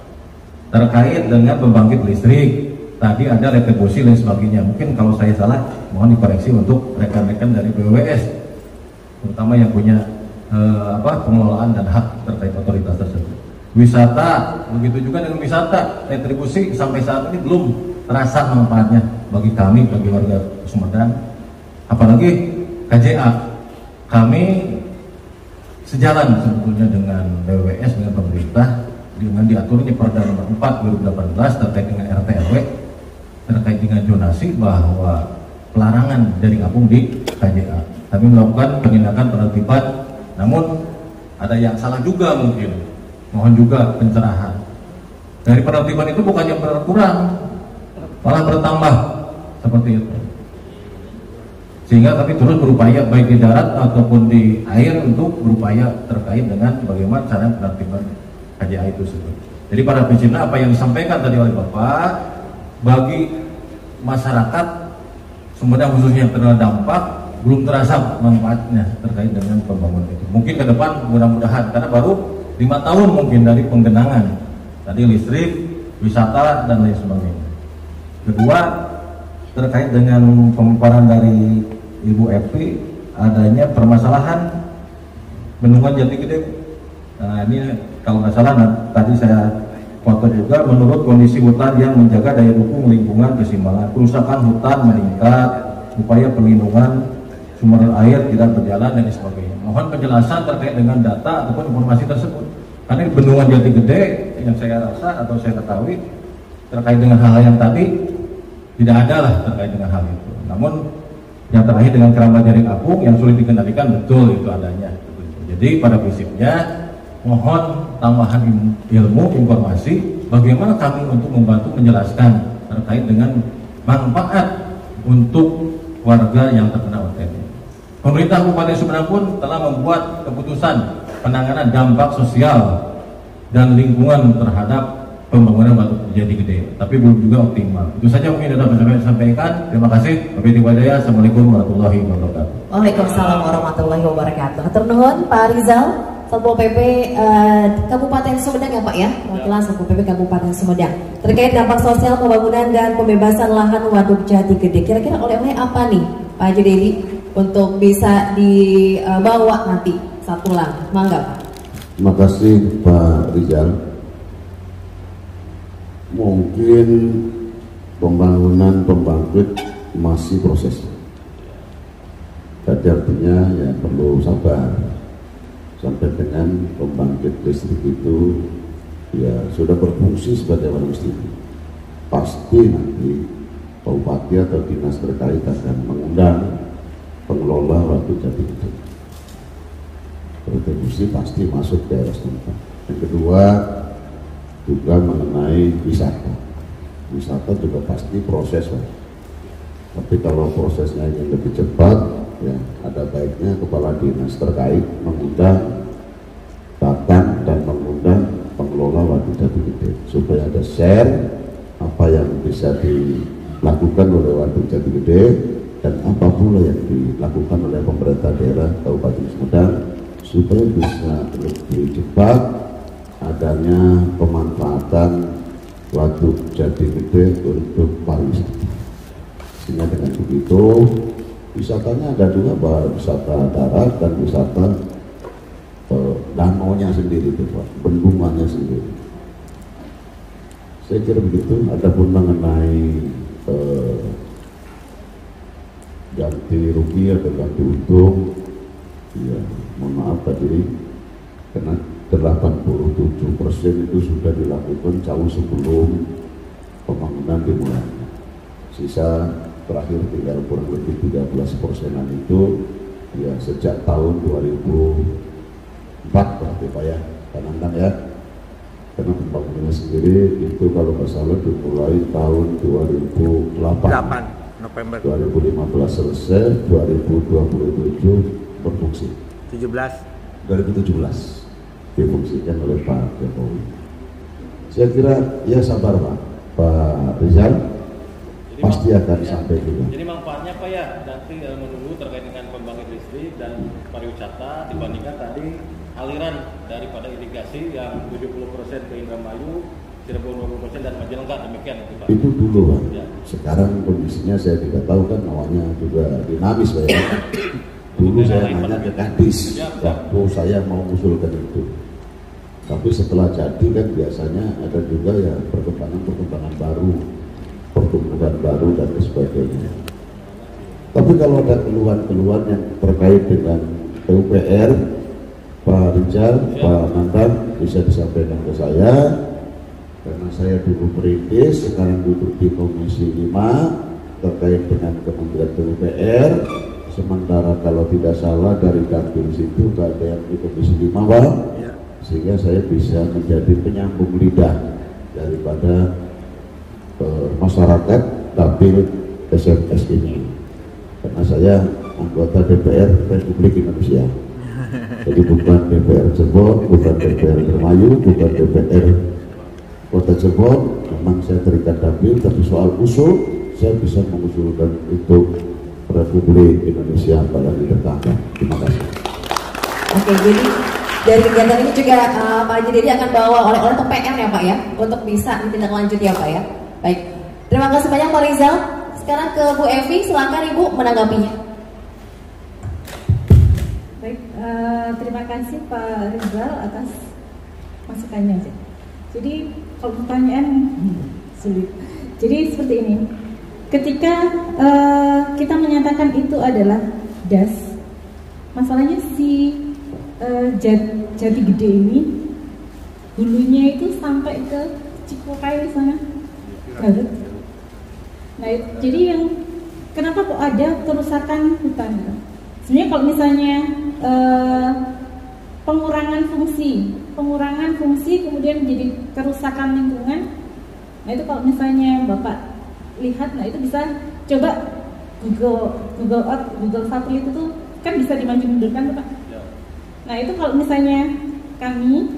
terkait dengan pembangkit listrik. Tadi ada retribusi dan sebagainya. Mungkin kalau saya salah, mohon dikoreksi untuk rekan-rekan dari BWS, terutama yang punya pengelolaan dan hak terkait otoritas tersebut. Wisata, begitu juga dengan wisata, retribusi sampai saat ini belum terasa manfaatnya bagi kami, bagi warga Sumedang. Apalagi KJA, kami sejalan sebetulnya dengan BWS, dengan pemerintah, dengan diaturnya Perda nomor 4 2018 terkait dengan RT/RW, terkait dengan zonasi, bahwa pelarangan jaring apung di KJA. Kami melakukan penindakan penertiban, namun ada yang salah juga mungkin. Mohon juga pencerahan. Dari penertiban itu bukannya berkurang, malah bertambah seperti itu. Sehingga kami terus berupaya baik di darat ataupun di air untuk berupaya terkait dengan bagaimana cara penertiban KJA itu sendiri. Jadi pada prinsipnya apa yang disampaikan tadi oleh Bapak, bagi masyarakat Sumedang khususnya yang terkena dampak belum terasa manfaatnya terkait dengan pembangunan itu. Mungkin ke depan mudah-mudahan, karena baru 5 tahun mungkin dari penggenangan tadi listrik, wisata dan lain sebagainya. Kedua, terkait dengan pemaparan dari Ibu Evi, adanya permasalahan bendungan Jati Gede. Nah ini kalau nggak salah, tadi saya foto juga, menurut kondisi hutan yang menjaga daya dukung lingkungan keseimbangan, kerusakan hutan meningkat, upaya perlindungan sumber air tidak berjalan dan sebagainya. Mohon penjelasan terkait dengan data ataupun informasi tersebut. Karena bendungan Jati Gede yang saya rasa atau saya ketahui terkait dengan hal yang tadi tidak ada lah terkait dengan hal itu. Namun yang terakhir dengan keramba jaring apung yang sulit dikendalikan, betul itu adanya. Jadi pada prinsipnya mohon tambahan ilmu informasi bagaimana kami untuk membantu menjelaskan terkait dengan manfaat untuk warga yang terkena OTD. Pemerintah Kabupaten Sumedang pun telah membuat keputusan penanganan dampak sosial dan lingkungan terhadap pembangunan Waduk Jati Gede, tapi belum juga optimal. Itu saja mungkin dapat saya sampaikan. Terima kasih. Wabillahi taufiq. Assalamualaikum warahmatullahi wabarakatuh. Waalaikumsalam warahmatullahi wabarakatuh. Hatur nuhun Pak Rizal. Satpol PP Kabupaten Sumedang ya Pak ya, perwakilan Satpol PP Kabupaten Sumedang terkait dampak sosial pembangunan dan pembebasan lahan Waduk Jati Gede. Kira-kira oleh-oleh apa nih Pak Haji Dedi untuk bisa dibawa nanti saat pulang? Mangga Pak. Terima kasih Pak Rizal. Mungkin pembangunan pembangkit masih proses. Jadi artinya ya perlu sabar sampai dengan pembangkit listrik itu ya sudah berfungsi sebagai mestinya. Pasti nanti Pak Bupati atau dinas terkait akan mengundang pengelola Waduk Jati Gede. Kontribusi pasti masuk ke daerah setempat. Yang kedua juga mengenai wisata. Wisata juga pasti proses, Pak. Tapi kalau prosesnya ingin lebih cepat, ya ada baiknya kepala dinas terkait mengundang datang dan mengundang pengelola Waduk Jati Gede supaya ada share apa yang bisa dilakukan oleh Waduk Jati Gede dan apa pula yang dilakukan oleh pemerintah daerah Kabupaten Sumedang supaya bisa lebih cepat adanya pemanfaatan Waduk Jati Gede untuk pariwisata. Sehingga dengan begitu wisatanya ada dua, wisata darat dan wisata danaunya sendiri itu Pak, bendungannya sendiri. Saya kira begitu. Adapun mengenai ganti rugi atau ganti untung, ya mohon maaf tadi karena 87% itu sudah dilakukan jauh sebelum pembangunan dimulai. Sisa terakhir tinggal kurang lebih 13%-an itu ya sejak tahun 2004 berarti Pak ya, Pak Nandang ya. Karena pembangunannya sendiri itu kalau nggak salah dimulai tahun 2008 November 2015 selesai, 2027 berfungsi. 2017 difungsikan oleh Pak Jokowi. Saya kira ya sabar Pak Rizal. Jadi pasti akan sampai juga. Jadi manfaatnya Pak ya, nanti menunggu terkait dengan pembangkit listrik dan pariwisata dibandingkan tadi aliran daripada irigasi yang 70% ke Indramayu, Cirebon 20% dan Majalengka, demikian itu Pak. Itu dulu Pak. Ya. Sekarang kondisinya saya tidak tahu kan, awalnya juga dinamis Pak ya. Dulu saya nanya ke Kadis waktu saya mau mengusulkan itu. Tapi setelah jadi kan biasanya ada juga ya perkembangan baru, pertumbuhan baru dan sebagainya. Tapi kalau ada keluhan-keluhan yang terkait dengan PUPR, Pak Rizal, Pak Nandang bisa disampaikan ke saya, karena saya dulu perintis, sekarang duduk di Komisi 5 terkait dengan Kementerian PUPR. Sementara kalau tidak salah dari Dapil situ gak ada yang di Komisi 5 Pak, sehingga saya bisa menjadi penyambung lidah daripada masyarakat Dapil SMS ini, karena saya anggota DPR Republik Indonesia. Jadi bukan DPR Cirebon, bukan DPR Indramayu, bukan DPR Kota Cirebon. Memang saya terikat Dapil, tapi soal usul saya bisa mengusulkan untuk Republik Indonesia apalagi tetangga. Terima kasih. Oke, jadi dari kegiatan ini juga Pak Haji Dedi akan bawa oleh-oleh ke PR ya Pak ya, untuk bisa ditindaklanjuti ya Pak ya. Baik, terima kasih banyak Pak Rizal. Sekarang ke Bu Evi, silakan Ibu menanggapinya. Baik, terima kasih Pak Rizal atas masukannya. Jadi kalau pertanyaan sulit. Jadi seperti ini. Ketika kita menyatakan itu adalah das, masalahnya si Jati Gede ini hulunya itu sampai ke Cikokai sana, Garut. Nah, jadi yang kenapa kok ada kerusakan hutan? Sebenarnya kalau misalnya pengurangan fungsi kemudian jadi kerusakan lingkungan, nah itu kalau misalnya Bapak lihat, nah itu bisa coba Google Earth, Google satelit itu kan bisa dimaju-mundurkan Pak. Nah itu kalau misalnya kami,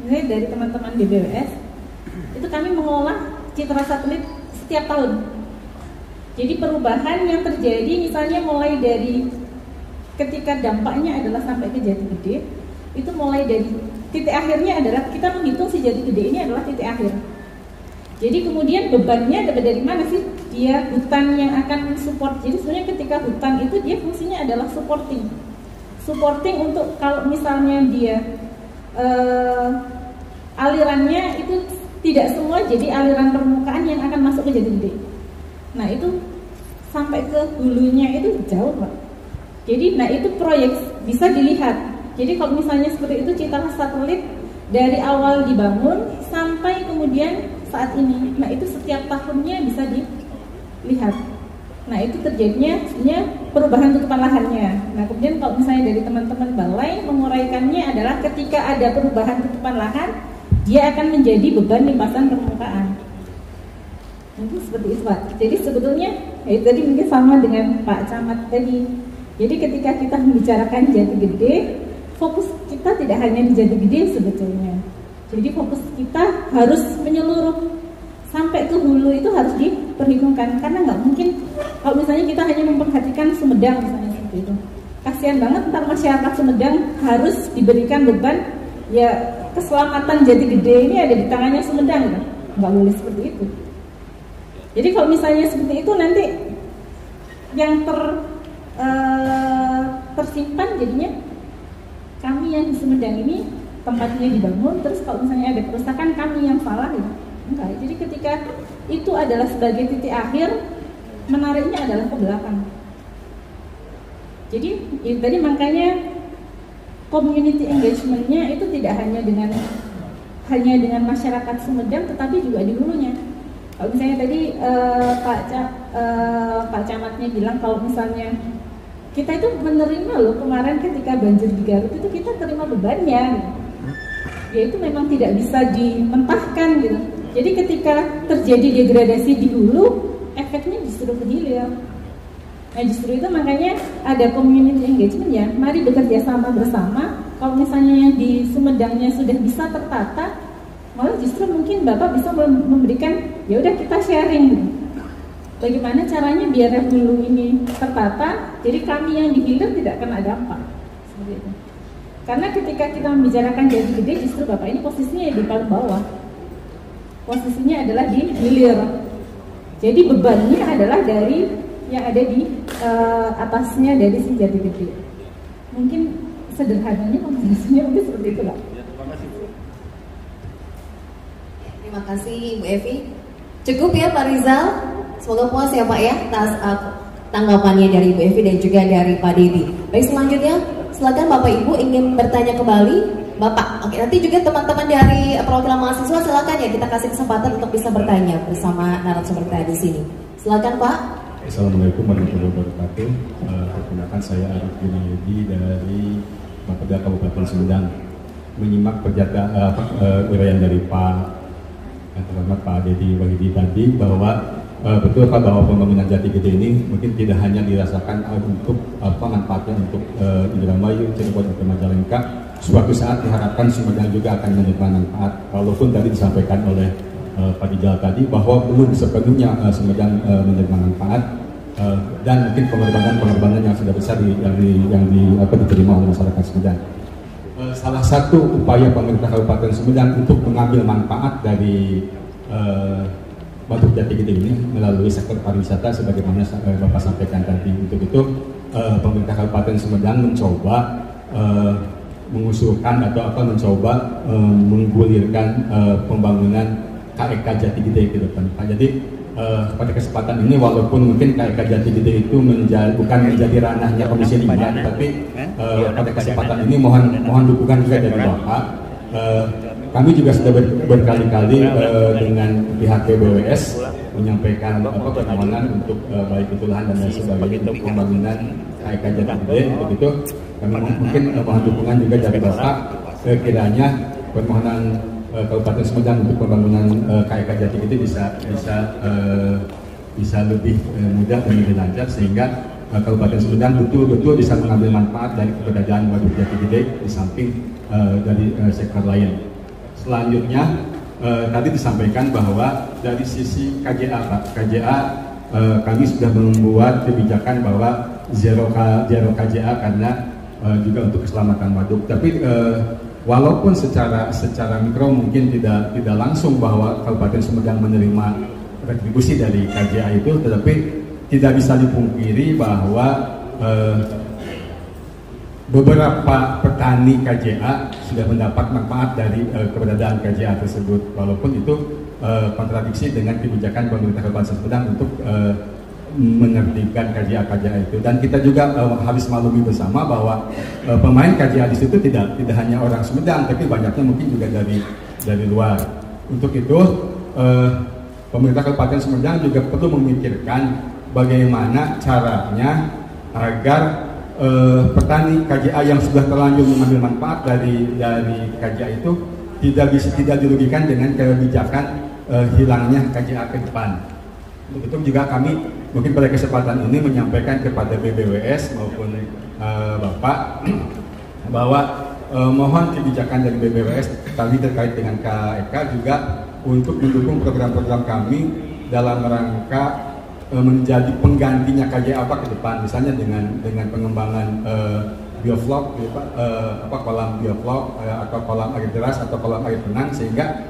misalnya dari teman-teman DBWS, itu kami mengolah citra satelit setiap tahun. Jadi perubahan yang terjadi misalnya mulai dari ketika dampaknya adalah sampai ke Jati Gede, itu mulai dari titik akhirnya adalah kita menghitung si Jati Gede ini adalah titik akhir. Jadi kemudian bebannya dapat dari mana sih? Dia hutan yang akan support. Jadi sebenarnya ketika hutan itu dia fungsinya adalah supporting untuk kalau misalnya dia alirannya itu tidak semua jadi aliran permukaan yang akan masuk ke Jati Gede. Nah itu sampai ke hulunya itu jauh Pak. Jadi nah itu proyek bisa dilihat. Jadi kalau misalnya seperti itu citra satelit dari awal dibangun sampai kemudian saat ini. Nah itu setiap tahunnya bisa dilihat. Nah itu terjadinya sebenarnya perubahan tutupan lahannya. Nah kemudian kalau misalnya dari teman-teman balai menguraikannya adalah ketika ada perubahan tutupan lahan, dia akan menjadi beban limpasan permukaan. Itu seperti itu Pak. Jadi sebetulnya ya tadi mungkin sama dengan Pak Camat tadi. Jadi ketika kita membicarakan Jati Gede, fokus kita tidak hanya di Jati Gede sebetulnya. Jadi fokus kita harus menyeluruh sampai ke hulu itu harus diperhitungkan karena nggak mungkin kalau misalnya kita hanya memperhatikan Sumedang misalnya seperti itu. Kasihan banget ntar masyarakat Sumedang harus diberikan beban ya keselamatan Jati Gede ini ada di tangannya Sumedang, nggak boleh seperti itu. Jadi kalau misalnya seperti itu nanti yang tersimpan jadinya kami yang di Sumedang ini tempatnya dibangun, terus kalau misalnya ada kerusakan kami yang salah ya enggak. Jadi ketika itu adalah sebagai titik akhir, menariknya adalah ke belakang. Jadi ya, tadi makanya community engagement-nya itu tidak hanya dengan masyarakat Sumedang, tetapi juga di hulunya. Kalau misalnya tadi Pak Camatnya bilang kalau misalnya kita itu menerima loh kemarin ketika banjir di Garut itu kita terima bebannya, ya itu memang tidak bisa dimentahkan gitu. Jadi ketika terjadi degradasi di hulu, efeknya justru ke hilir. Nah justru itu makanya ada community engagement ya. Mari bekerja sama bersama. Kalau misalnya yang di Sumedangnya sudah bisa tertata, malah justru mungkin Bapak bisa memberikan, ya udah kita sharing gitu. Bagaimana caranya biar hulu ini tertata, jadi kami yang di hilir tidak kena dampak. Seperti itu. Karena ketika kita membicarakan Jati Gede, justru Bapak ini posisinya di paling bawah. Posisinya adalah di hilir. Jadi bebannya adalah dari yang ada di atasnya dari si Jati Gede. Mungkin sederhananya komposisinya mungkin seperti itu Pak. Terima kasih Ibu Evi. Cukup ya Pak Rizal. Semoga puas ya Pak ya atas tanggapannya dari Ibu Evi dan juga dari Pak Dedi. Baik, selanjutnya silakan Bapak Ibu ingin bertanya kembali. Bapak, oke, nanti juga teman-teman dari perwakilan mahasiswa silakan ya kita kasih kesempatan untuk bisa bertanya bersama narasumber kita di sini. Silakan Pak. Assalamualaikum warahmatullahi wabarakatuh. Perkenalkan saya Arif Junayadi dari Bapeda Kabupaten Sumedang. Menyimak uraian dari Pak yang terhormat Pak Dedi Wahidi tadi bahwa betul Pak bahwa pembangunan Jati Gede ini mungkin tidak hanya dirasakan untuk manfaatnya untuk Indramayu, Cirebon, atau Majalengka. Suatu saat diharapkan Sumedang juga akan menerima manfaat. Walaupun tadi disampaikan oleh Pak Rijal tadi bahwa belum sepenuhnya Sumedang menerima manfaat dan mungkin pengorbanan yang sudah besar yang diterima oleh masyarakat Sumedang. Salah satu upaya pemerintah Kabupaten Sumedang untuk mengambil manfaat dari Waduk Jati Gede ini melalui sektor pariwisata sebagaimana Bapak sampaikan tadi. Untuk itu pemerintah Kabupaten Sumedang mencoba mengusulkan atau mencoba menggulirkan pembangunan KEK Jati Gede ke depan. Jadi pada kesempatan ini walaupun mungkin KEK Jati Gede itu bukan menjadi ranahnya Komisi 5, tapi pada kesempatan ini mohon dukungan juga dari Bapak. Kami juga sudah berkali-kali dengan pihak BWS menyampaikan permohonan untuk baik itu lahan dan lain sebagainya untuk pembangunan KEK Jati Gede. Begitu kami mungkin mohon dukungan juga dari Bapak kiranya permohonan Kabupaten Sumedang untuk pembangunan KEK Jati Gede bisa lebih mudah dan lebih lancar sehingga Kabupaten Sumedang betul-betul bisa mengambil manfaat dari keberadaan Waduk Jati Gede di samping dari sektor lain. Selanjutnya tadi disampaikan bahwa dari sisi KJA Pak, KJA kami sudah membuat kebijakan bahwa zero KJA karena juga untuk keselamatan waduk. Tapi walaupun secara mikro mungkin tidak langsung bahwa Kabupaten Sumedang menerima retribusi dari KJA itu, tetapi tidak bisa dipungkiri bahwa beberapa petani KJA sudah mendapat manfaat dari keberadaan KJA tersebut, walaupun itu kontradiksi dengan kebijakan pemerintah Kabupaten Sumedang untuk menerbitkan KJA itu. Dan kita juga harus maklumi bersama bahwa pemain KJA di situ tidak hanya orang Sumedang, tapi banyaknya mungkin juga dari luar. Untuk itu pemerintah Kabupaten Sumedang juga perlu memikirkan bagaimana caranya agar petani KJA yang sudah terlanjur mengambil manfaat dari KJA itu tidak dirugikan dengan kebijakan hilangnya KJA ke depan. Untuk itu juga kami mungkin pada kesempatan ini menyampaikan kepada BBWS maupun Bapak bahwa mohon kebijakan dari BBWS tadi terkait dengan KEK juga untuk mendukung program-program kami dalam rangka menjadi penggantinya KJA apa ke depan, misalnya dengan pengembangan bioflok, kolam bioflok atau kolam air deras atau kolam air tenang, sehingga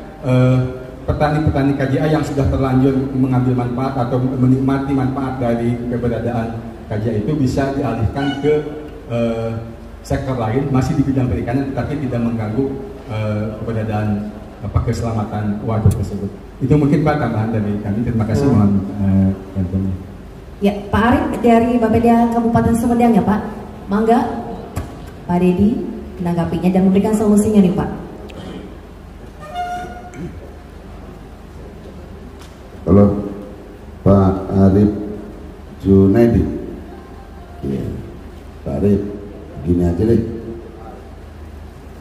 petani-petani KJA yang sudah terlanjur mengambil manfaat atau menikmati manfaat dari keberadaan KJA itu bisa dialihkan ke sektor lain masih di bidang perikanan tetapi tidak mengganggu keberadaan keselamatan waduk tersebut. Itu mungkin Pak tambahan dari kami. Terima kasih, mohon bantuannya. Ya, Pak Arif dari Bapeda Kabupaten Sumedang ya Pak. Mangga Pak Dedi menanggapinya dan memberikan solusinya nih Pak. Kalau Pak Arif Junaidi, ya, Pak Arif, gini aja deh.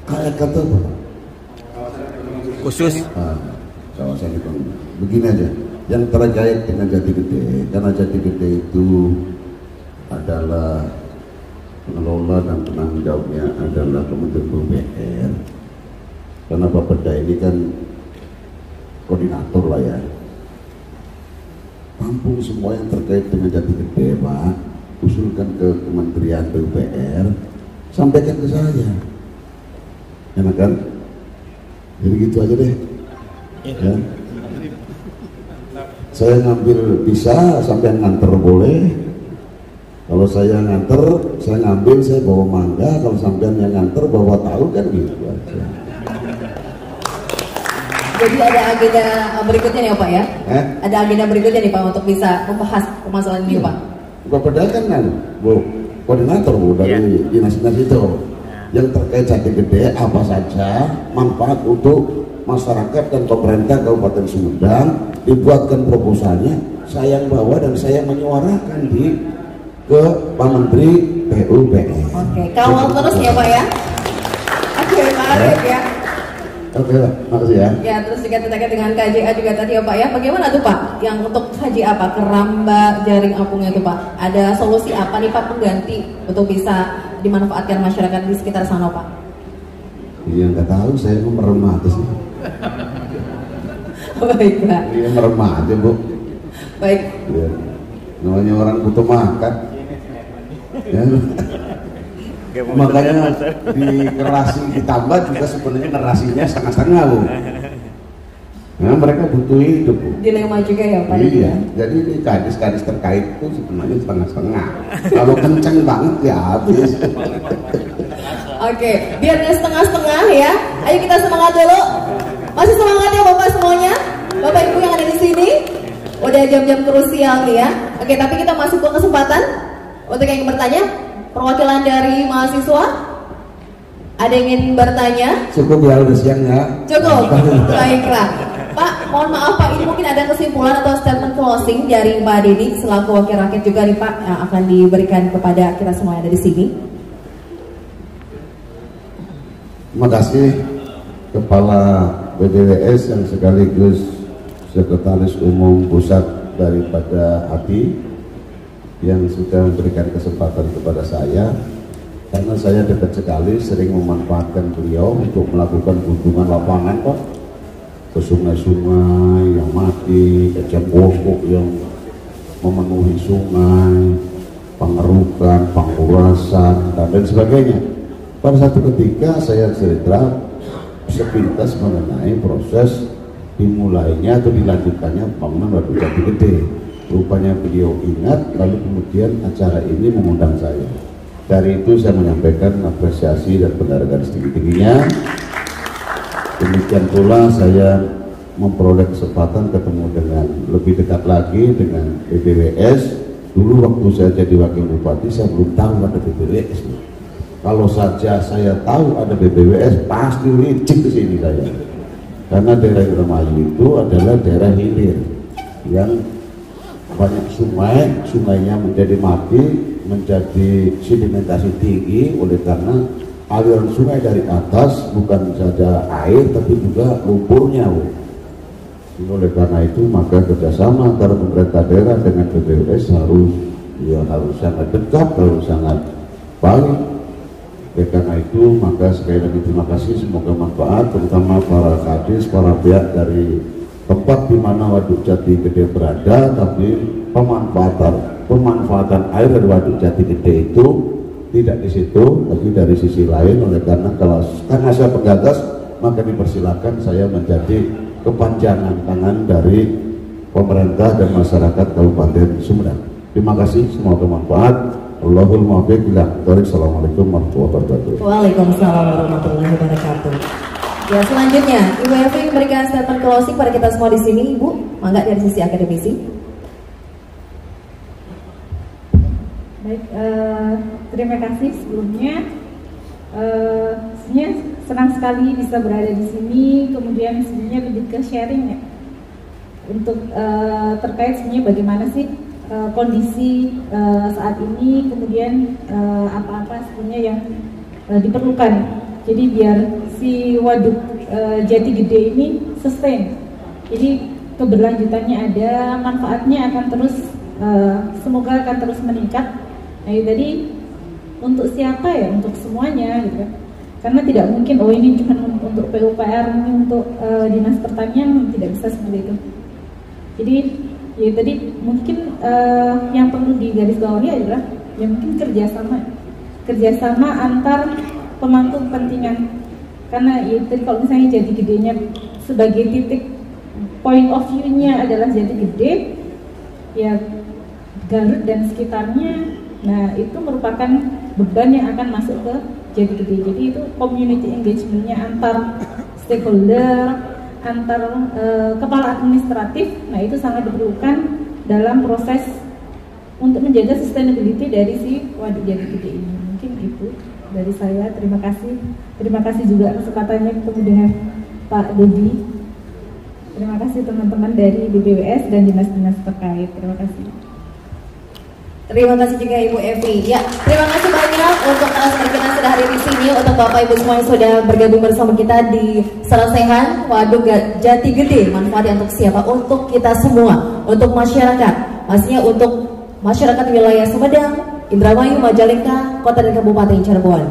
Kayak kata Pak Khusus kawasan ekonomi. Begini aja, yang terkait dengan Jati Gede, karena Jati Gede itu adalah pengelola dan penanggung jawabnya adalah Kementerian PUPR. Karena Bapeda ini kan koordinator lah ya. Tampung semua yang terkait dengan Jati Gede, Pak, usulkan ke Kementerian PUPR, sampaikan ke saya. Enak kan? Jadi gitu aja deh. Ya. Saya ngambil bisa, sampai nganter boleh. Kalau saya nganter, saya ngambil, saya bawa mangga. Kalau sampean yang nganter bawa tahu kan gitu aja. Jadi ada agenda berikutnya nih Pak ya? Ada agenda berikutnya nih Pak untuk bisa membahas permasalahan ini Pak? Bapeda kan Bu, koordinator Bu dari dinas-dinas itu. Yang terkait Jati Gede apa saja manfaat untuk masyarakat dan pemerintah Kabupaten Sumedang, dibuatkan proposalnya, saya yang bawa dan saya menyuarakan ke Pak Menteri PUPR. Oke, kawal terus ya Pak ya. Oke, Pak Arif ya. Oke, makasih ya. Ya, terus juga terkait dengan KJA juga tadi ya Pak ya. Bagaimana tuh Pak? Yang untuk KJA apa? Keramba jaring apungnya itu Pak. Ada solusi apa nih Pak pengganti untuk bisa dimanfaatkan masyarakat di sekitar sana Pak? Iya nggak tahu, saya mau merem aja sih. Baik Pak. Iya merem aja Bu. Baik. Ya. Namanya orang butuh makan. Ya. Makanya di kerasi ditambah juga sebenarnya narasinya setengah-setengah Bu. Nah, mereka butuh hidup Bu. Dilema juga ya Pak. Iya, jadi ini kadis-kadis terkait itu sebenarnya setengah-setengah. Kalau kenceng banget ya habis. Oke, biar nggak setengah-setengah ya. Ayo kita semangat dulu. Masih semangat ya Bapak semuanya, Bapak Ibu yang ada di sini. Udah jam-jam krusial nih ya. Oke, tapi kita masuk ke kesempatan untuk yang ingin bertanya. Perwakilan dari mahasiswa, ada yang ingin bertanya? Cukup ya, udah siang ya. Cukup, baiklah. Pak, mohon maaf Pak, ini mungkin ada kesimpulan atau statement closing dari Pak Dedi selaku wakil rakyat juga nih Pak yang akan diberikan kepada kita semua yang ada di sini. Terima kasih Kepala BBWS yang sekaligus Sekretaris Umum Pusat daripada API yang sudah memberikan kesempatan kepada saya, karena saya dekat sekali sering memanfaatkan beliau untuk melakukan kunjungan lapangan Pak, ke sungai-sungai yang mati, ke jambosok yang memenuhi sungai, pengerukan, pengurasan, dan lain sebagainya. Pada satu ketika saya cerita sepintas mengenai proses dimulainya atau dilanjutkannya pembangunan Waduk Jati Gede. Rupanya beliau ingat, lalu kemudian acara ini mengundang saya. Dari itu saya menyampaikan apresiasi dan penghargaan setinggi-tingginya. Demikian pula saya memperoleh kesempatan ketemu dengan lebih dekat lagi dengan BPWS. Dulu waktu saya jadi wakil bupati saya belum tahu ada BPWS. Kalau saja saya tahu ada BPWS pasti licik ke sini saya. Karena daerah Indramayu itu adalah daerah hilir yang banyak sungai, sungainya menjadi mati, menjadi sedimentasi tinggi oleh karena aliran sungai dari atas bukan saja air tapi juga lumpurnya. Oleh karena itu maka kerjasama antara pemerintah daerah dengan BPWS harus sangat dekat, harus sangat baik. Oleh karena itu maka sekali lagi terima kasih, semoga manfaat terutama para kadis, para pihak dari tempat di mana Waduk Jati Gede berada, tapi pemanfaatan air dari Waduk Jati Gede itu tidak di situ, tapi dari sisi lain. Oleh karena saya penggagas maka dipersilakan saya menjadi kepanjangan tangan dari pemerintah dan masyarakat Kabupaten Sumedang. Terima kasih, semoga bermanfaat. Allahul muwaffiq ila aqwamit. Assalamualaikum warahmatullahi wabarakatuh. Waalaikumsalam warahmatullahi wabarakatuh. Ya, selanjutnya Ibu Evi memberikan statement closing pada kita semua di sini, Ibu. Mangga dari sisi akademisi. Baik, terima kasih sebelumnya. Sebenarnya senang sekali bisa berada di sini. Kemudian sebenarnya lebih ke sharing ya, untuk terkait sebenarnya bagaimana sih kondisi saat ini, kemudian apa-apa sebenarnya yang diperlukan. Jadi biar si Waduk Jati Gede ini sustain. Jadi keberlanjutannya ada, manfaatnya akan terus semoga akan terus meningkat. Nah, tadi untuk siapa ya? Untuk semuanya gitu kan. Karena tidak mungkin ini cuma untuk PUPR, ini untuk Dinas Pertanian, tidak bisa seperti itu. Jadi ya tadi mungkin yang perlu digarisbawahi adalah ya mungkin kerjasama antar pemangku kepentingan. Karena ya tadi kalau misalnya Jati Gedenya sebagai titik point of view-nya adalah Jati Gede, ya Garut dan sekitarnya, nah itu merupakan beban yang akan masuk ke Jati Gede. Jadi itu community engagement-nya antar stakeholder, antar kepala administratif, nah itu sangat diperlukan dalam proses untuk menjaga sustainability dari si Waduk Jati Gede ini. Mungkin itu dari saya. Terima kasih juga kesempatannya ketemu dengan Pak Dodi. Terima kasih teman-teman dari BPWS dan dinas-dinas terkait. Terima kasih. Terima kasih juga Ibu Evi. Ya, terima kasih banyak untuk narasumber kita sudah hadir di sini, untuk Bapak Ibu semua yang sudah bergabung bersama kita di Sarasehan Waduk Jati Gede. Manfaatnya untuk siapa? Untuk kita semua, untuk masyarakat. Maksudnya untuk masyarakat wilayah Sumedang, Indramayu, Majalengka, Kota dan Kabupaten Cirebon.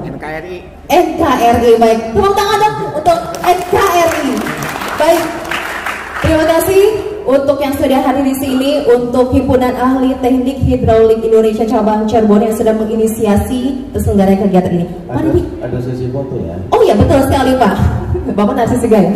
NKRI, baik. Tepuk tangan dong untuk NKRI. Baik. Terima kasih untuk yang sudah hadir di sini, untuk Himpunan Ahli Teknik Hidraulik Indonesia Cabang Cirebon yang sudah menginisiasi terselenggaranya kegiatan ini. Ada sesi foto ya? Oh iya, betul sekali Pak. Bapak narsis gaya.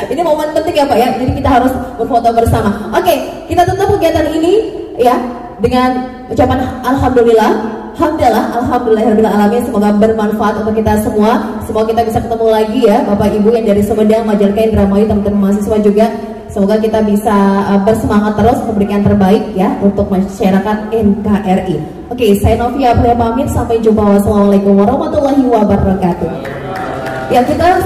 Ini momen penting ya Pak ya. Jadi kita harus berfoto bersama. Oke, kita tutup kegiatan ini ya dengan ucapan alhamdulillah. Alhamdulillahirrahmanirrahim. Semoga bermanfaat untuk kita semua. Semoga kita bisa ketemu lagi ya Bapak Ibu yang dari Sumedang, Majalengka, Indramayu, teman-teman mahasiswa juga. Semoga kita bisa bersemangat terus memberikan terbaik ya untuk masyarakat NKRI. Oke, saya Novia Priya pamit. Sampai jumpa. Wassalamualaikum warahmatullahi wabarakatuh. Ya, kita